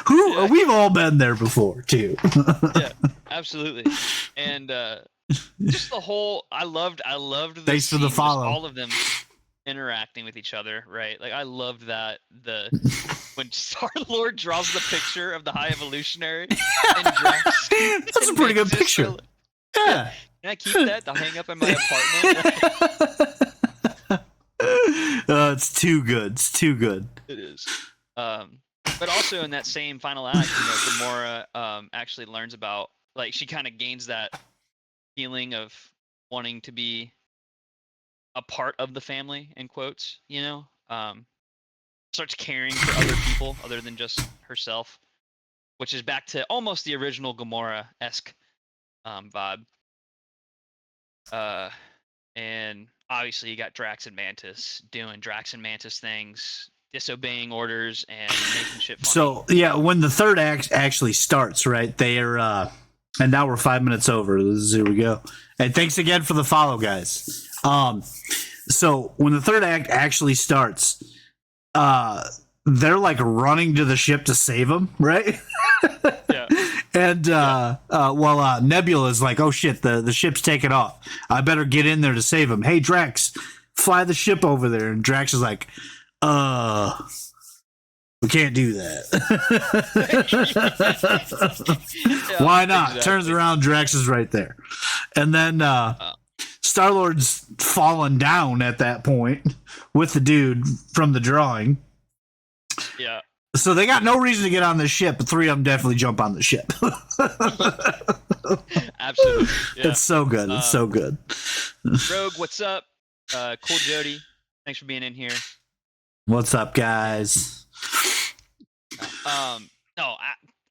We've all been there before too. Yeah, absolutely. And just the whole I loved the thanks for the follow. All of them interacting with each other, right? Like I loved that when Star-Lord draws the picture of the High Evolutionary and Drax. That's a pretty good picture. Yeah. Can I keep that to hang up in my apartment? It's too good. It's too good. It is. But also in that same final act, Gamora actually learns about, like, she kind of gains that feeling of wanting to be a part of the family, in quotes, starts caring for other people other than just herself, which is back to almost the original Gamora-esque vibe. And obviously you got Drax and Mantis doing Drax and Mantis things, disobeying orders and making shit funny. So yeah, when the third act actually starts, right? They are, and now we're 5 minutes over. Here we go. And thanks again for the follow, guys. So when the third act actually starts, they're like running to the ship to save him, right? Yeah. And while Nebula is like, oh shit, the ship's taking off. I better get in there to save him. Hey Drax, fly the ship over there. And Drax is like, we can't do that. Yeah, why not? exactly. Turns around, Drax is right there. And then Star-Lord's fallen down at that point with the dude from the drawing. Yeah. So they got no reason to get on this ship, but three of them definitely jump on the ship. Absolutely. Yeah. It's so good. It's so good. Rogue, what's up? Cool Jody, thanks for being in here. What's up, guys? No,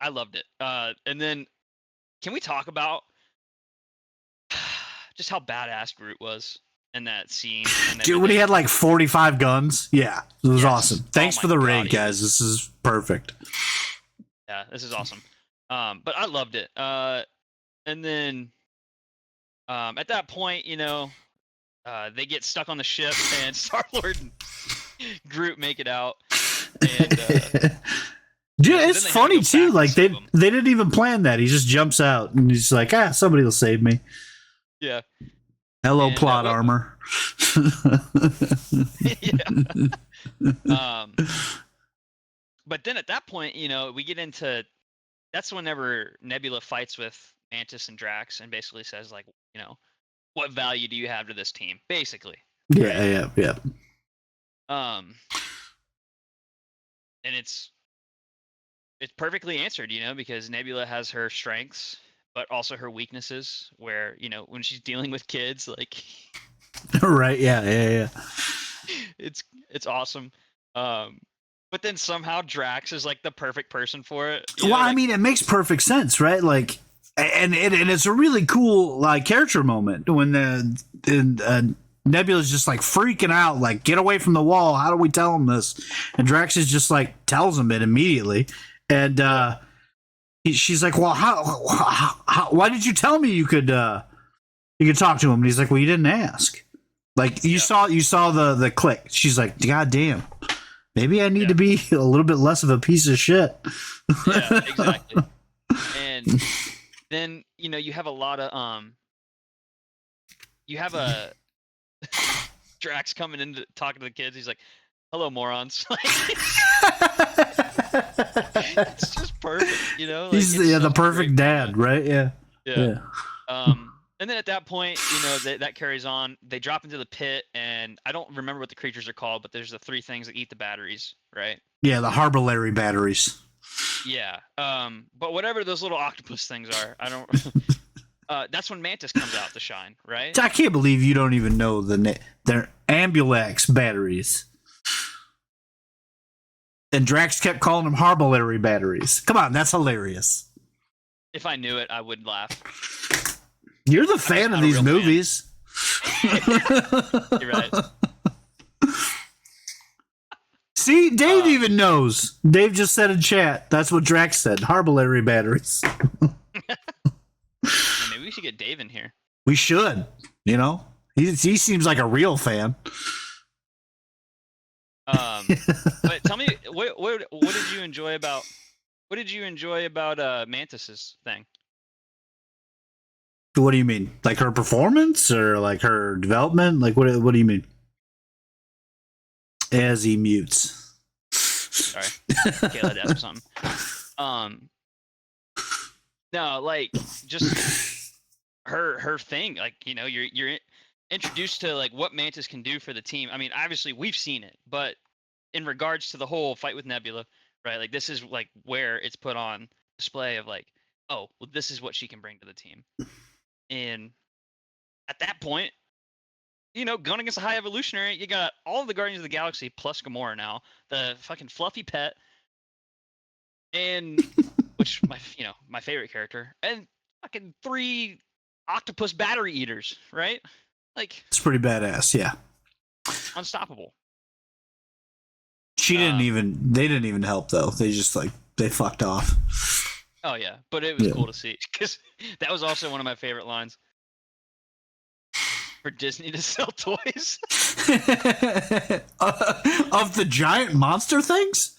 I loved it. And then can we talk about just how badass Groot was in that scene? Dude, when he had like 45 guns, yeah, it was awesome. Thanks for the raid, guys. This is perfect. Yeah, this is awesome. But I loved it. And then at that point, they get stuck on the ship, and Star-Lord and Groot make it out. And dude, it's funny too. Like they didn't even plan that. He just jumps out and he's like, somebody will save me. Yeah. Hello, plot armor. Yeah. But then at that point, we get into that's whenever Nebula fights with Mantis and Drax and basically says, like, what value do you have to this team? Basically. Yeah. And it's perfectly answered, because Nebula has her strengths, but also her weaknesses, where, when she's dealing with kids, like right, yeah. It's awesome. But then somehow Drax is like the perfect person for it. Well, I mean, it makes perfect sense, right? Like, and it's a really cool like character moment when Nebula's just like freaking out, like, get away from the wall. How do we tell him this? And Drax is just like tells him it immediately, and she's like, well, how why did you tell me you could talk to him? And he's like, well, you didn't ask. Like you saw the click. She's like, God damn. Maybe I need to be a little bit less of a piece of shit. Yeah, exactly. And then, you have a lot of you have a Drax coming in to talking to the kids. He's like, hello, morons. It's just perfect, Like, he's the perfect dad, right? Yeah. And then at that point, that carries on. They drop into the pit, and I don't remember what the creatures are called, but there's the three things that eat the batteries, right? Yeah, the Harbalary batteries. Yeah. But whatever those little octopus things are, I don't. That's when Mantis comes out to shine, right? I can't believe you don't even know they're Ambulax batteries. And Drax kept calling them Harbalary batteries. Come on, that's hilarious. If I knew it, I would laugh. You're the fan of these movies. You're right. See, Dave even knows. Dave just said in chat. That's what Drax said. Harbalary batteries. Maybe we should get Dave in here. We should. He seems like a real fan. But tell me, what did you enjoy about Mantis's thing? What do you mean? Like her performance or like her development? Like what do you mean? As he mutes. Sorry. Kayla asked something. No, like just her thing. Like, you're introduced to like what Mantis can do for the team. I mean, obviously we've seen it, but in regards to the whole fight with Nebula, right? Like this is like where it's put on display of like, oh, well, this is what she can bring to the team. And at that point, going against a high evolutionary, you got all of the Guardians of the Galaxy plus Gamora now, the fucking fluffy pet, and which my favorite character, and fucking 3 octopus battery eaters, right? Like it's pretty badass, yeah. Unstoppable. They didn't even help though. They just they fucked off. Oh yeah, but it was cool to see because that was also one of my favorite lines. For Disney to sell toys of the giant monster things.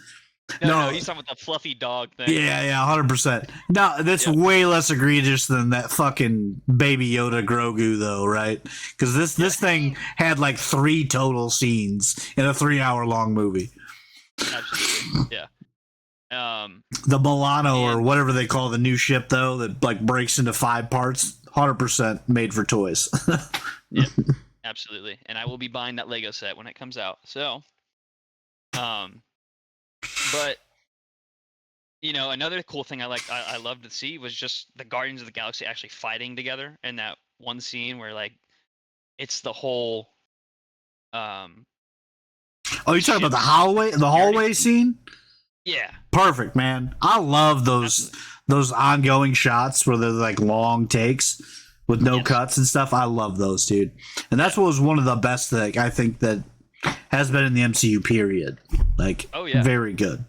No, he's talking about the fluffy dog thing. Yeah, 100%. No, that's way less egregious than that fucking Baby Yoda Grogu, though, right? Because this thing had like 3 total scenes in a 3-hour-long movie. Absolutely, yeah. The Milano or whatever they call the new ship, though, that like breaks into 5 parts. 100% made for toys. Yeah, absolutely. And I will be buying that Lego set when it comes out. So, but Another cool thing I loved to see was just the Guardians of the Galaxy actually fighting together in that one scene where like it's the whole Oh, you talking about the ship's hallway, security. scene? Yeah, Perfect, man. I love absolutely. those ongoing shots where they're like long takes with no Yes. cuts and stuff. I love those, dude. And that's Yeah. what was one of the best thing I think that has been in the MCU period. Like, Oh yeah. very good.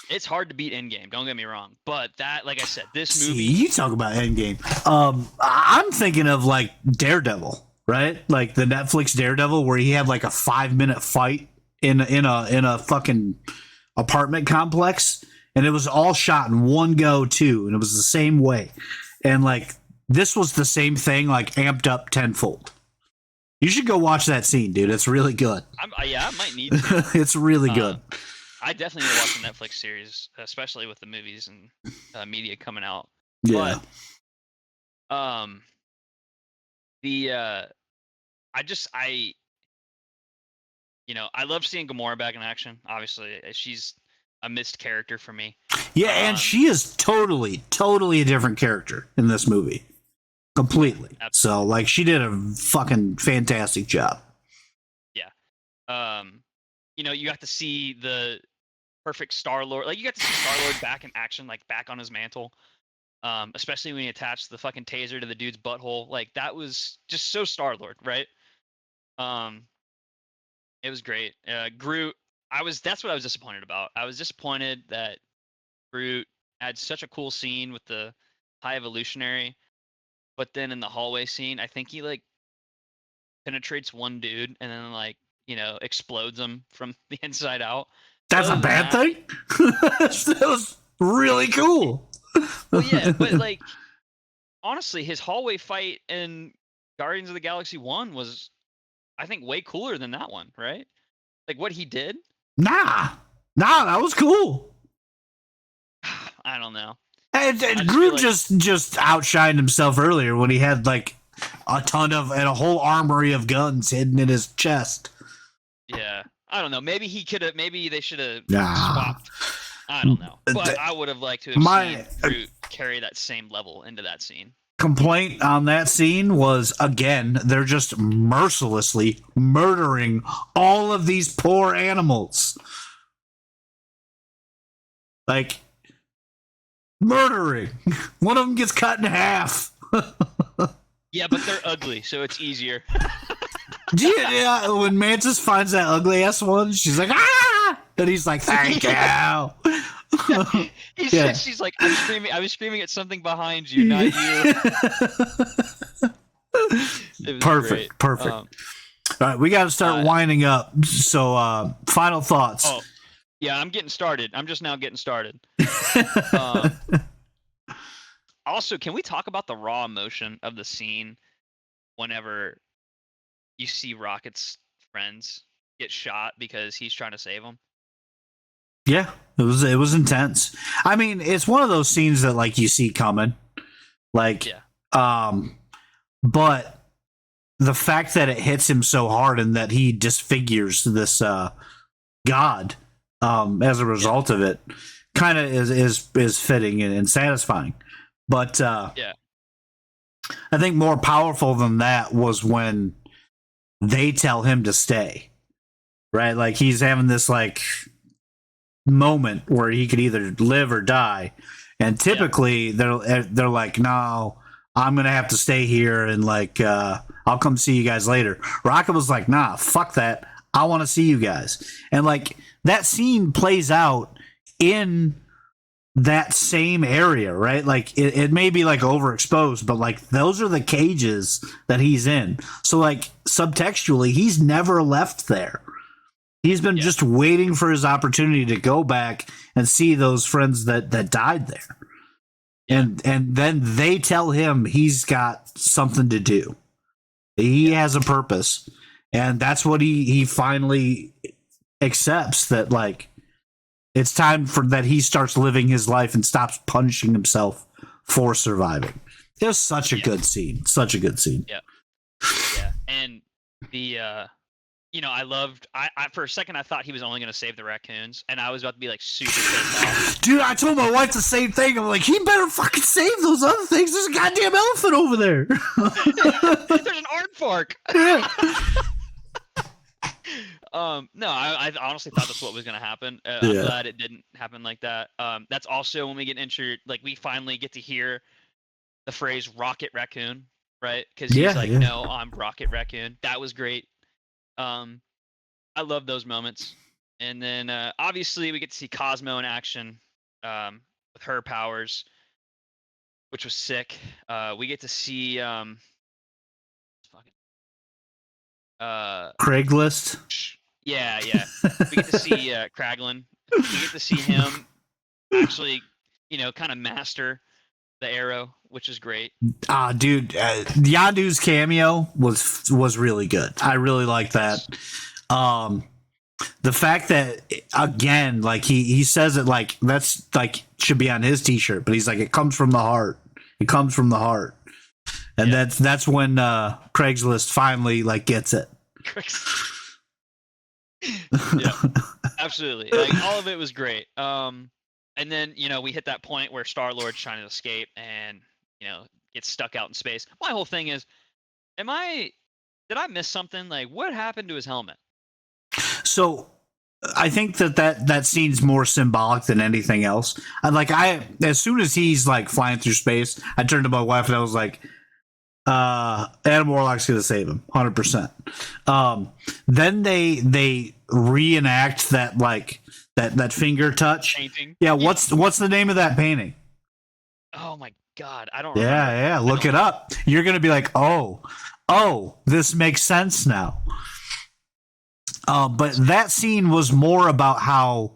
It's hard to beat Endgame. Don't get me wrong, but that, like I said, this See, movie. you talk about Endgame. I'm thinking of like Daredevil, right? Like the Netflix Daredevil, where he had like a 5-minute fight in a fucking apartment complex, and it was all shot in one go too, and it was the same way. And like this was the same thing, like amped up tenfold. You should go watch that scene, dude. It's really good. I might need to. It's really good. I definitely need to watch the Netflix series, especially with the movies and media coming out. Yeah. But I love seeing Gamora back in action. Obviously, she's a missed character for me. Yeah, and she is totally a different character in this movie. Completely. Absolutely. So, like, she did a fucking fantastic job. Yeah. You got to see the perfect Star-Lord. Like, you got to see Star-Lord back in action, like, back on his mantle. Especially when he attached the fucking taser to the dude's butthole. Like, that was just so Star-Lord, right? It was great. Groot, that's what I was disappointed about. I was disappointed that Groot had such a cool scene with the High Evolutionary, but then in the hallway scene, I think he like penetrates one dude and then like, explodes him from the inside out. That's a bad thing? That was really cool. Well, yeah, but like, honestly, his hallway fight in Guardians of the Galaxy 1 was, I think, way cooler than that one, right? Like what he did? Nah, that was cool. I don't know. And Groot just outshined himself earlier when he had like a ton of and a whole armory of guns hidden in his chest. Yeah, I don't know. Maybe they should have swapped. I don't know, but I would have liked to have seen Groot carry that same level into that scene. Complaint on that scene was, again, they're just mercilessly murdering all of these poor animals. Like, murdering. One of them gets cut in half. Yeah, but they're ugly, so it's easier. Yeah, when Mantis finds that ugly ass one, she's like, ah! And he's like, thank you. She's like, I was screaming at something behind you, not you. Perfect. All right, we got to start winding up. So, final thoughts. Oh, yeah, I'm getting started. I'm just now getting started. Also, can we talk about the raw emotion of the scene whenever you see Rocket's friends get shot because he's trying to save them? Yeah, it was intense. I mean, it's one of those scenes that like you see coming. Like, but the fact that it hits him so hard and that he disfigures this god as a result of it kind of is fitting and satisfying. But I think more powerful than that was when they tell him to stay. Right? Like he's having this like moment where he could either live or die, and typically they're like, no, I'm gonna have to stay here and like I'll come see you guys later. Rocket was like, nah, fuck that, I want to see you guys. And like that scene plays out in that same area, right? Like it may be like overexposed, but like those are the cages that he's in, so like subtextually he's never left there. He's been just waiting for his opportunity to go back and see those friends that died there. And then they tell him he's got something to do. He has a purpose. And that's what he finally accepts, that like it's time for that he starts living his life and stops punishing himself for surviving. It was such a good scene. Such a good scene. Yeah. Yeah. And the I for a second I thought he was only going to save the raccoons, and I was about to be like super pissed off. Dude, I told my wife the same thing. I'm like, he better fucking save those other things. There's a goddamn elephant over there. There's an aardvark. Yeah. No, I honestly thought that's what was going to happen. I'm glad it didn't happen like that. That's also when we get injured, like we finally get to hear the phrase "Rocket Raccoon," right? Because he's like, "No, I'm Rocket Raccoon." That was great. I love those moments. And then obviously we get to see Cosmo in action with her powers, which was sick. We get to see Craigslist. Yeah. We get to see Kraglin. We get to see him actually, kind of master the arrow, which is great. Dude, Yondu's cameo was really good. I really like that. The fact that again, like he says it like that's like should be on his t-shirt, but he's like, it comes from the heart. It comes from the heart. And that's when Craigslist finally like gets it. Yeah, absolutely. Like all of it was great. And then we hit that point where Star-Lord's trying to escape and gets stuck out in space. My whole thing is, did I miss something? Like, what happened to his helmet? So I think that scene's more symbolic than anything else. As soon as he's like flying through space, I turned to my wife and I was like, Adam Warlock's gonna save him 100%. Then they reenact that like that finger touch Painting. Yeah, what's the name of that painting? Oh my god, I don't remember. Yeah, look it up. You're gonna be like, oh, this makes sense now. But that scene was more about how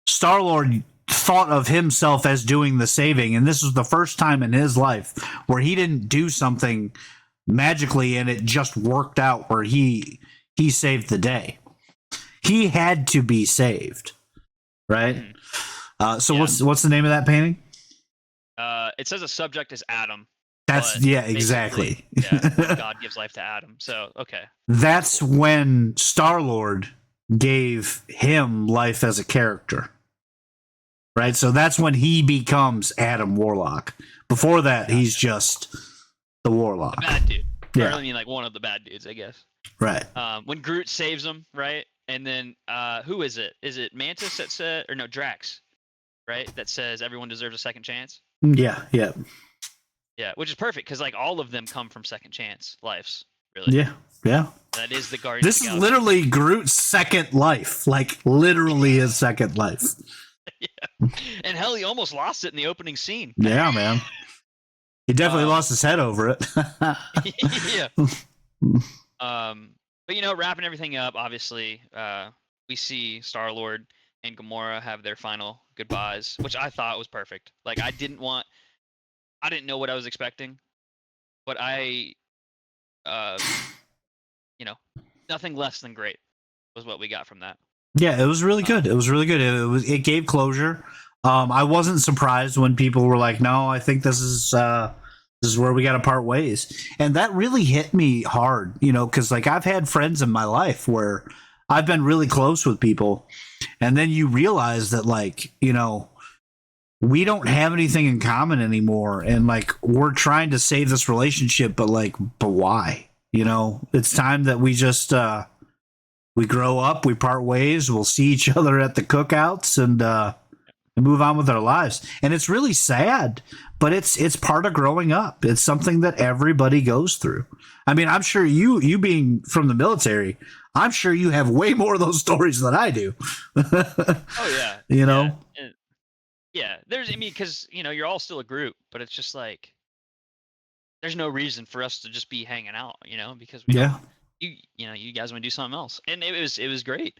Star-Lord thought of himself as doing the saving, and this was the first time in his life where he didn't do something magically and it just worked out, where he saved the day. He had to be saved, right? What's the name of that painting? It says the subject is Adam. That's exactly. God gives life to Adam. So okay. That's when Star-Lord gave him life as a character. Right? So that's when he becomes Adam Warlock. Before that, he's just the Warlock. The bad dude. Yeah. Or, I mean, like one of the bad dudes, I guess. Right. When Groot saves him, right? And then who is it? Is it Mantis that said, or no, Drax, right? That says everyone deserves a second chance? Yeah, yeah. Yeah, which is perfect because like all of them come from second chance lives, really. Yeah. That is the Guardians. This is literally Groot's second life, like literally his second life. Yeah, and hell, he almost lost it in the opening scene. Yeah, man. He definitely lost his head over it. Yeah. But wrapping everything up, obviously, we see Star-Lord and Gamora have their final goodbyes, which I thought was perfect. Like I didn't know what I was expecting, but nothing less than great was what we got from that. Yeah, it was really good. It gave closure. I wasn't surprised when people were like, "No, I think this is where we got to part ways," and that really hit me hard. Because like I've had friends in my life where I've been really close with people, and then you realize that like we don't have anything in common anymore, and like we're trying to save this relationship, but why? It's time that we just we grow up, we part ways, we'll see each other at the cookouts and move on with our lives. And it's really sad, but it's part of growing up. It's something that everybody goes through. I mean, I'm sure you being from the military, I'm sure you have way more of those stories than I do. Oh yeah. Yeah, because you're all still a group, but it's just like there's no reason for us to just be hanging out, because you guys want to do something else, and it was great.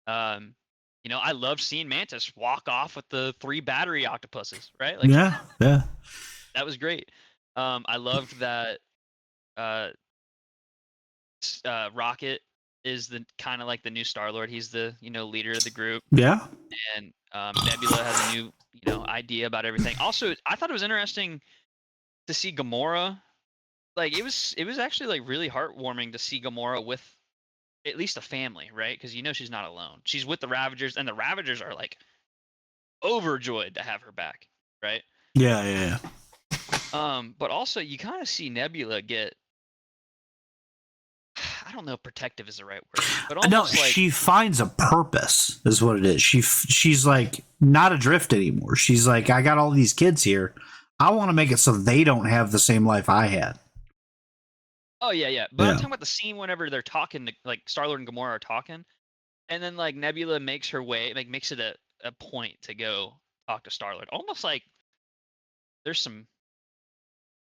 I loved seeing Mantis walk off with the 3 battery octopuses, right? Like yeah, that was great. I loved that. Rocket is the kind of like the new Star-Lord. He's the leader of the group. Yeah, and Nebula has a new idea about everything. Also, I thought it was interesting to see Gamora like it was actually like really heartwarming to see Gamora with at least a family, right? Because she's not alone. She's with the Ravagers, and the Ravagers are like overjoyed to have her back, right? Yeah. But also you kind of see Nebula get, I don't know if protective is the right word, but No, almost like she finds a purpose, is what it is. She's like not adrift anymore. She's like, I got all these kids here. I want to make it so they don't have the same life I had. oh yeah. But I'm Yeah. talking about the scene whenever they're talking, like Star-Lord and Gamora are talking, and then like Nebula makes her way, like makes it a point to go talk to Star-Lord. Almost like there's some,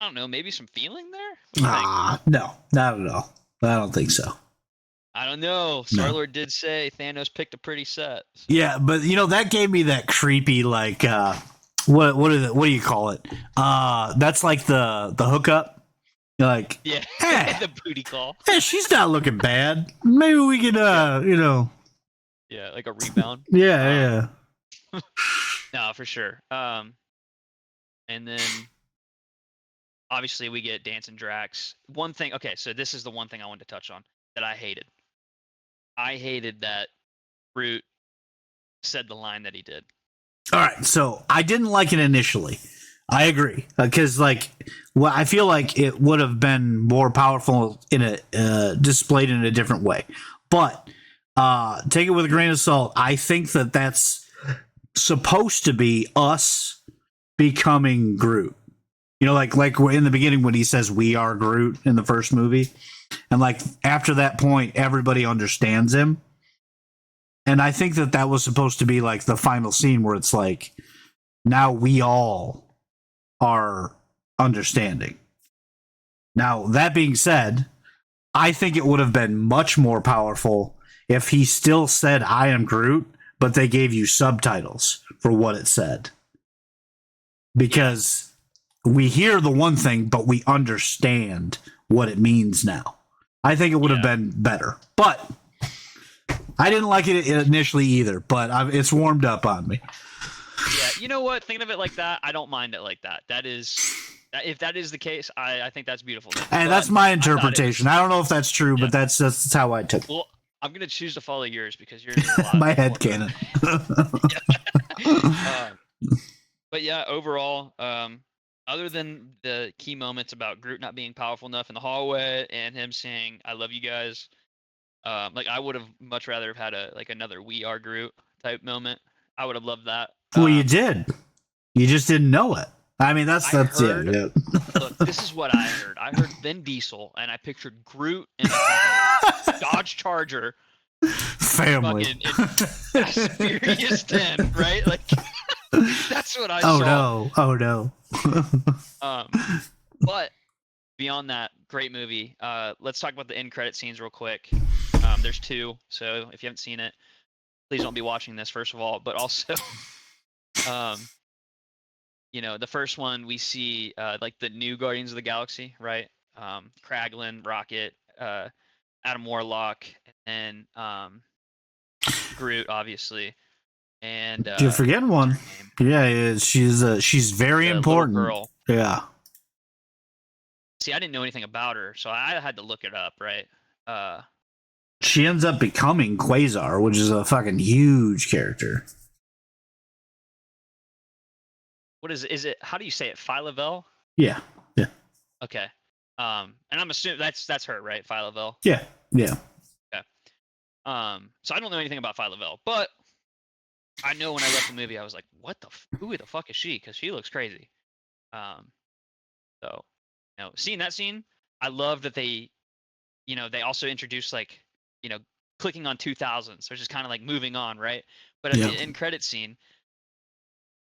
I don't know, maybe some feeling there. What do you think? No, not at all. I don't think so. I don't know. No. Star-Lord did say Thanos picked a pretty set. So. Yeah, but that gave me that creepy like what do you call it? That's like the hookup. Like, Yeah, hey, the booty call. hey, she's not looking bad. Maybe we can Yeah, like a rebound. Yeah. No, for sure. And then obviously we get Dancing Drax. One thing, okay, so this is the one thing I wanted to touch on that I hated. I hated that Groot said the line that he did. All right, so I didn't like it initially. I agree because, I feel like it would have been more powerful in a displayed in a different way. But take it with a grain of salt. I think that that's supposed to be us becoming Groot. Like in the beginning when he says we are Groot in the first movie, and like after that point, everybody understands him. And I think that was supposed to be like the final scene where it's like, now we all are understanding. Now, that being said, I think it would have been much more powerful if he still said, I am Groot, but they gave you subtitles for what it said. Because we hear the one thing, but we understand what it means now. I think it would have been better. But I didn't like it initially either, but it's warmed up on me. Yeah, you know what? Thinking of it like that, I don't mind it like that. If that is the case, I think that's beautiful. And that's my interpretation. I don't know if that's true, but that's how I took it. Well, I'm gonna choose to follow yours because yours is my head canon. But yeah, overall, other than the key moments about Groot not being powerful enough in the hallway and him saying "I love you guys," like I would have much rather have had another "We Are Groot" type moment. I would have loved that. Well, you did. You just didn't know it. I mean, that's heard, yeah. Look, this is what I heard. I heard Vin Diesel, and I pictured Groot in a Dodge Charger. Family. In Fast and Furious 10, right? Like, that's what I saw. Oh no. But beyond that, great movie. Let's talk about the end credit scenes real quick. There's two, so if you haven't seen it, please don't be watching this, first of all. But also, the first one we see like the new Guardians of the Galaxy, right? Kraglin, Rocket, Adam Warlock, and Groot, obviously. And you're forgetting one. Yeah, she's very important. Girl. Yeah. See, I didn't know anything about her, so I had to look it up, right? She ends up becoming Quasar, which is a fucking huge character. What is it? Is it, how do you say it? Phyla-Vell? Yeah. Okay. And I'm assuming that's her, right? Phyla-Vell? Yeah. Okay. So I don't know anything about Phyla-Vell, but I know when I left the movie, I was like, who the fuck is she? Because she looks crazy. So, seeing that scene, I love that they also introduced clicking on 2000s, which is kind of like moving on, right? But at the end credit scene,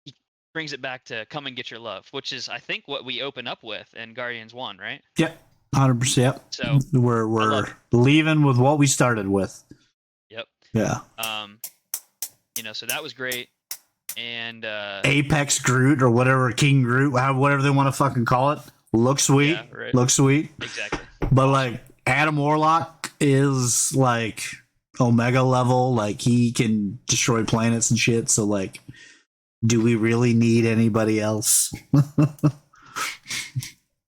he brings it back to "Come and Get Your Love," which is, I think, what we open up with in Guardians 1, right? Yep, 100%. Yep. So we're leaving with what we started with. Yep. Yeah. So that was great, and Apex Groot or whatever, King Groot, whatever they want to fucking call it, looks sweet. Yeah, right. Looks sweet. Exactly. But like Adam Warlock is like Omega level, like he can destroy planets and shit. So like, do we really need anybody else?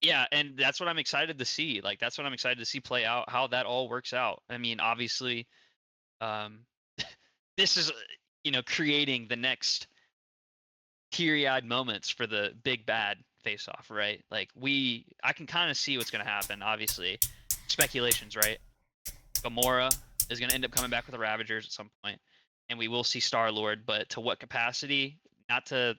Yeah, and that's what I'm excited to see. Like that's what I'm excited to see play out, how that all works out. I mean, obviously, um, this is creating the next teary-eyed moments for the big bad face-off, right? Like I can kind of see what's going to happen. Obviously, speculations, right? Gamora is going to end up coming back with the Ravagers at some point, and we will see Star-Lord, but to what capacity? Not to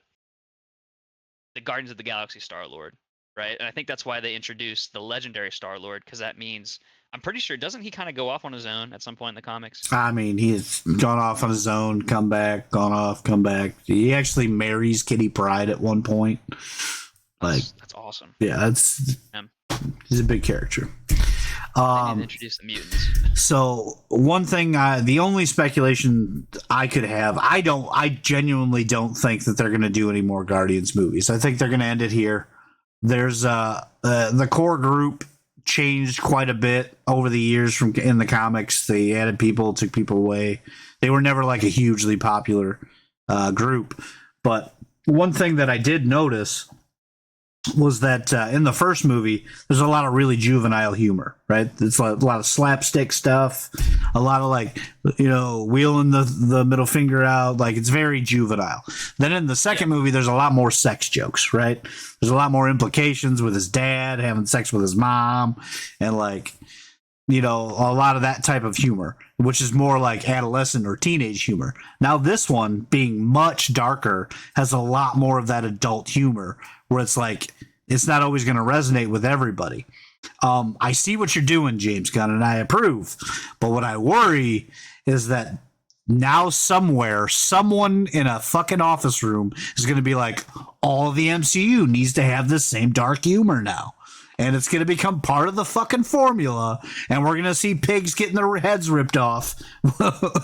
the Guardians of the Galaxy Star-Lord, right? And I think that's why they introduced the legendary Star-Lord, because that means I'm pretty sure doesn't he kind of go off on his own at some point in the comics? I mean, he's gone off on his own, come back, gone off, come back. He actually marries Kitty Pryde at one point. That's awesome. Yeah, that's Um, he's a big character. they need to introduce the mutants. So one thing, the only speculation I could have, I genuinely don't think that they're going to do any more Guardians movies. I think they're going to end it here. There's the core group changed quite a bit over the years from in the comics. They added people, took people away. They were never like a hugely popular group. But one thing that I did notice was that in the first movie, there's a lot of really juvenile humor, right? It's a lot of slapstick stuff, a lot of like, wheeling the middle finger out. Like it's very juvenile. Then in the second movie, there's a lot more sex jokes, right? There's a lot more implications with his dad having sex with his mom and like, a lot of that type of humor, which is more like adolescent or teenage humor. Now, this one, being much darker, has a lot more of that adult humor where it's like, it's not always going to resonate with everybody. I see what you're doing, James Gunn, and I approve. But what I worry is that now somewhere, someone in a fucking office room is going to be like, all the MCU needs to have this same dark humor now. And it's going to become part of the fucking formula. And we're going to see pigs getting their heads ripped off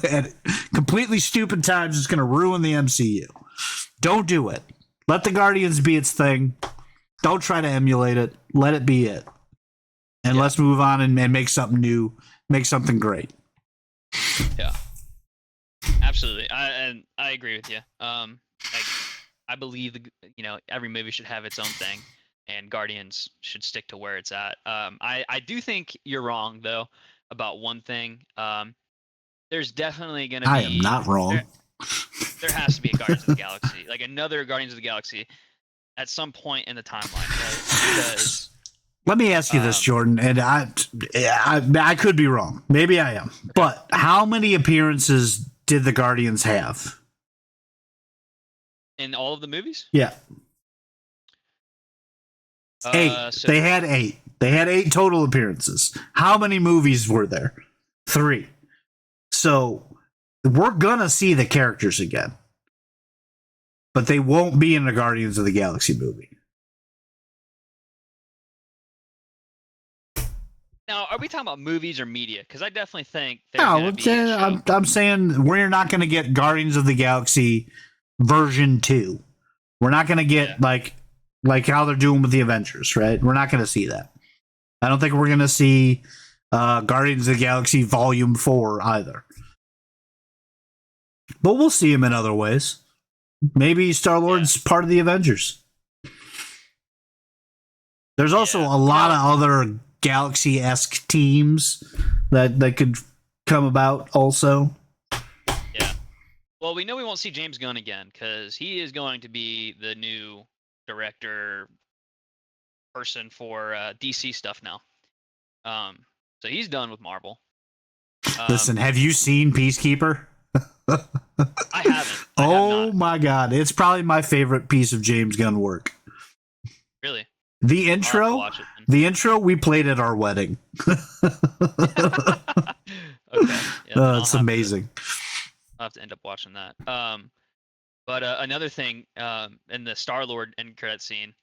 at completely stupid times. It's going to ruin the MCU. Don't do it. Let the Guardians be its thing. Don't try to emulate it. Let it be it. And let's move on and make something new. Make something great. Yeah. Absolutely. I agree with you. I believe every movie should have its own thing. And Guardians should stick to where it's at. I do think you're wrong though about one thing. There's definitely going to be. I am not wrong. There has to be a Guardians of the Galaxy, like another Guardians of the Galaxy, at some point in the timeline. Right? Because let me ask you this, Jordan, and I could be wrong. Maybe I am. But how many appearances did the Guardians have in all of the movies? Yeah. 8. So they had 8. They had 8 total appearances. How many movies were there? 3. So we're gonna see the characters again, but they won't be in the Guardians of the Galaxy movie. Now, are we talking about movies or media? Because I definitely think I'm saying we're not going to get Guardians of the Galaxy version 2. We're not going to get like how they're doing with the Avengers, right? We're not going to see that. I don't think we're going to see Guardians of the Galaxy Volume 4 either. But we'll see him in other ways. Maybe Star-Lord's part of the Avengers. There's also a lot of other Galaxy-esque teams that could come about also. Yeah. Well, we know we won't see James Gunn again because he is going to be the new director person for DC stuff now. So he's done with Marvel. Listen, have you seen Peacekeeper? I haven't. Oh my god, it's probably my favorite piece of James Gunn work. Really? The intro we played at our wedding. Okay. Yeah, it's amazing. I'll have to end up watching that. But another thing, in the Star-Lord end credit scene,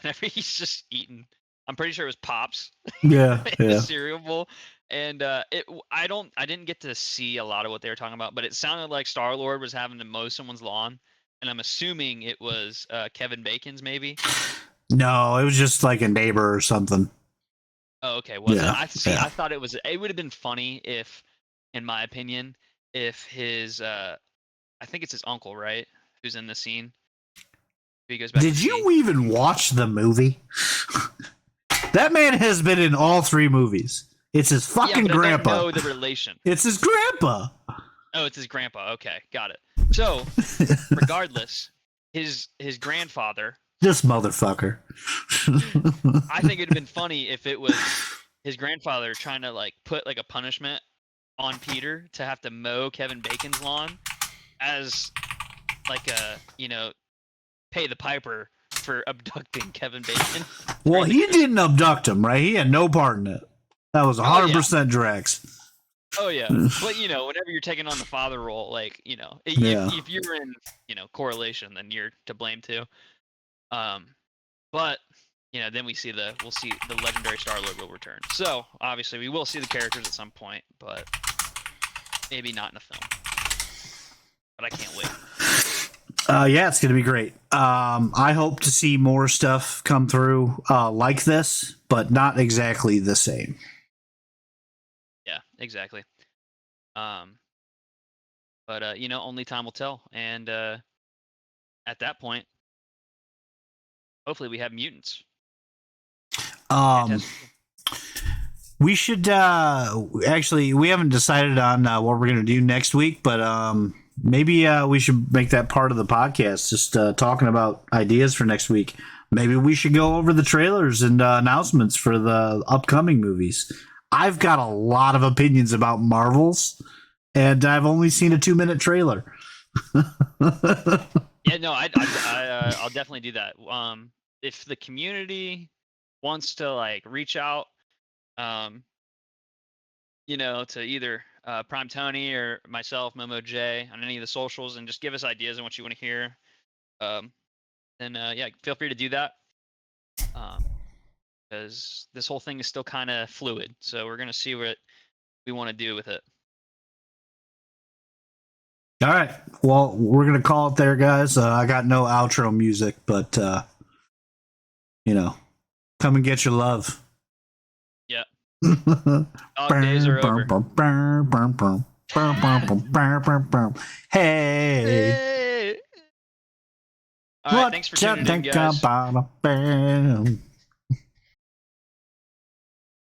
whenever he's just eating, I'm pretty sure it was Pops. Yeah, the cereal bowl. And I didn't get to see a lot of what they were talking about, but it sounded like Star-Lord was having to mow someone's lawn, and I'm assuming it was Kevin Bacon's maybe. No, it was just like a neighbor or something. Oh, okay. Well, I thought it would have been funny if, in my opinion, if his I think it's his uncle, right, who's in the scene. He goes back. Did you even watch the movie? That man has been in all 3 movies. It's his fucking but grandpa. I don't know the relation. It's his grandpa. Oh, it's his grandpa. Okay, got it. So, regardless, his grandfather. This motherfucker. I think it'd have been funny if it was his grandfather trying to like put like a punishment on Peter to have to mow Kevin Bacon's lawn as like a, pay the piper for abducting Kevin Bacon. Well, he didn't abduct him, right? He had no part in it. That was 100% Drax. Oh yeah, but whenever you're taking on the father role, like if you're in correlation, then you're to blame too. But then we'll see the legendary Star-Lord will return. So obviously we will see the characters at some point, but maybe not in a film. But I can't wait. Yeah, it's gonna be great. I hope to see more stuff come through like this, but not exactly the same. Yeah, exactly. But only time will tell, and at that point, hopefully we have mutants. We should actually, we haven't decided on what we're gonna do next week, but maybe we should make that part of the podcast, just talking about ideas for next week. Maybe we should go over the trailers and announcements for the upcoming movies. I've got a lot of opinions about Marvels, and I've only seen a 2-minute trailer. Yeah, no, I'll definitely do that. If the community wants to like reach out, to either Prime Tony or myself, MoMoJ, on any of the socials, and just give us ideas on what you want to hear, then feel free to do that. Because this whole thing is still kind of fluid, so we're gonna see what we want to do with it. All right, well, we're gonna call it there, guys. I got no outro music, but come and get your love. Yeah. Dog days are over. Hey. All right, thanks for tuning in, guys.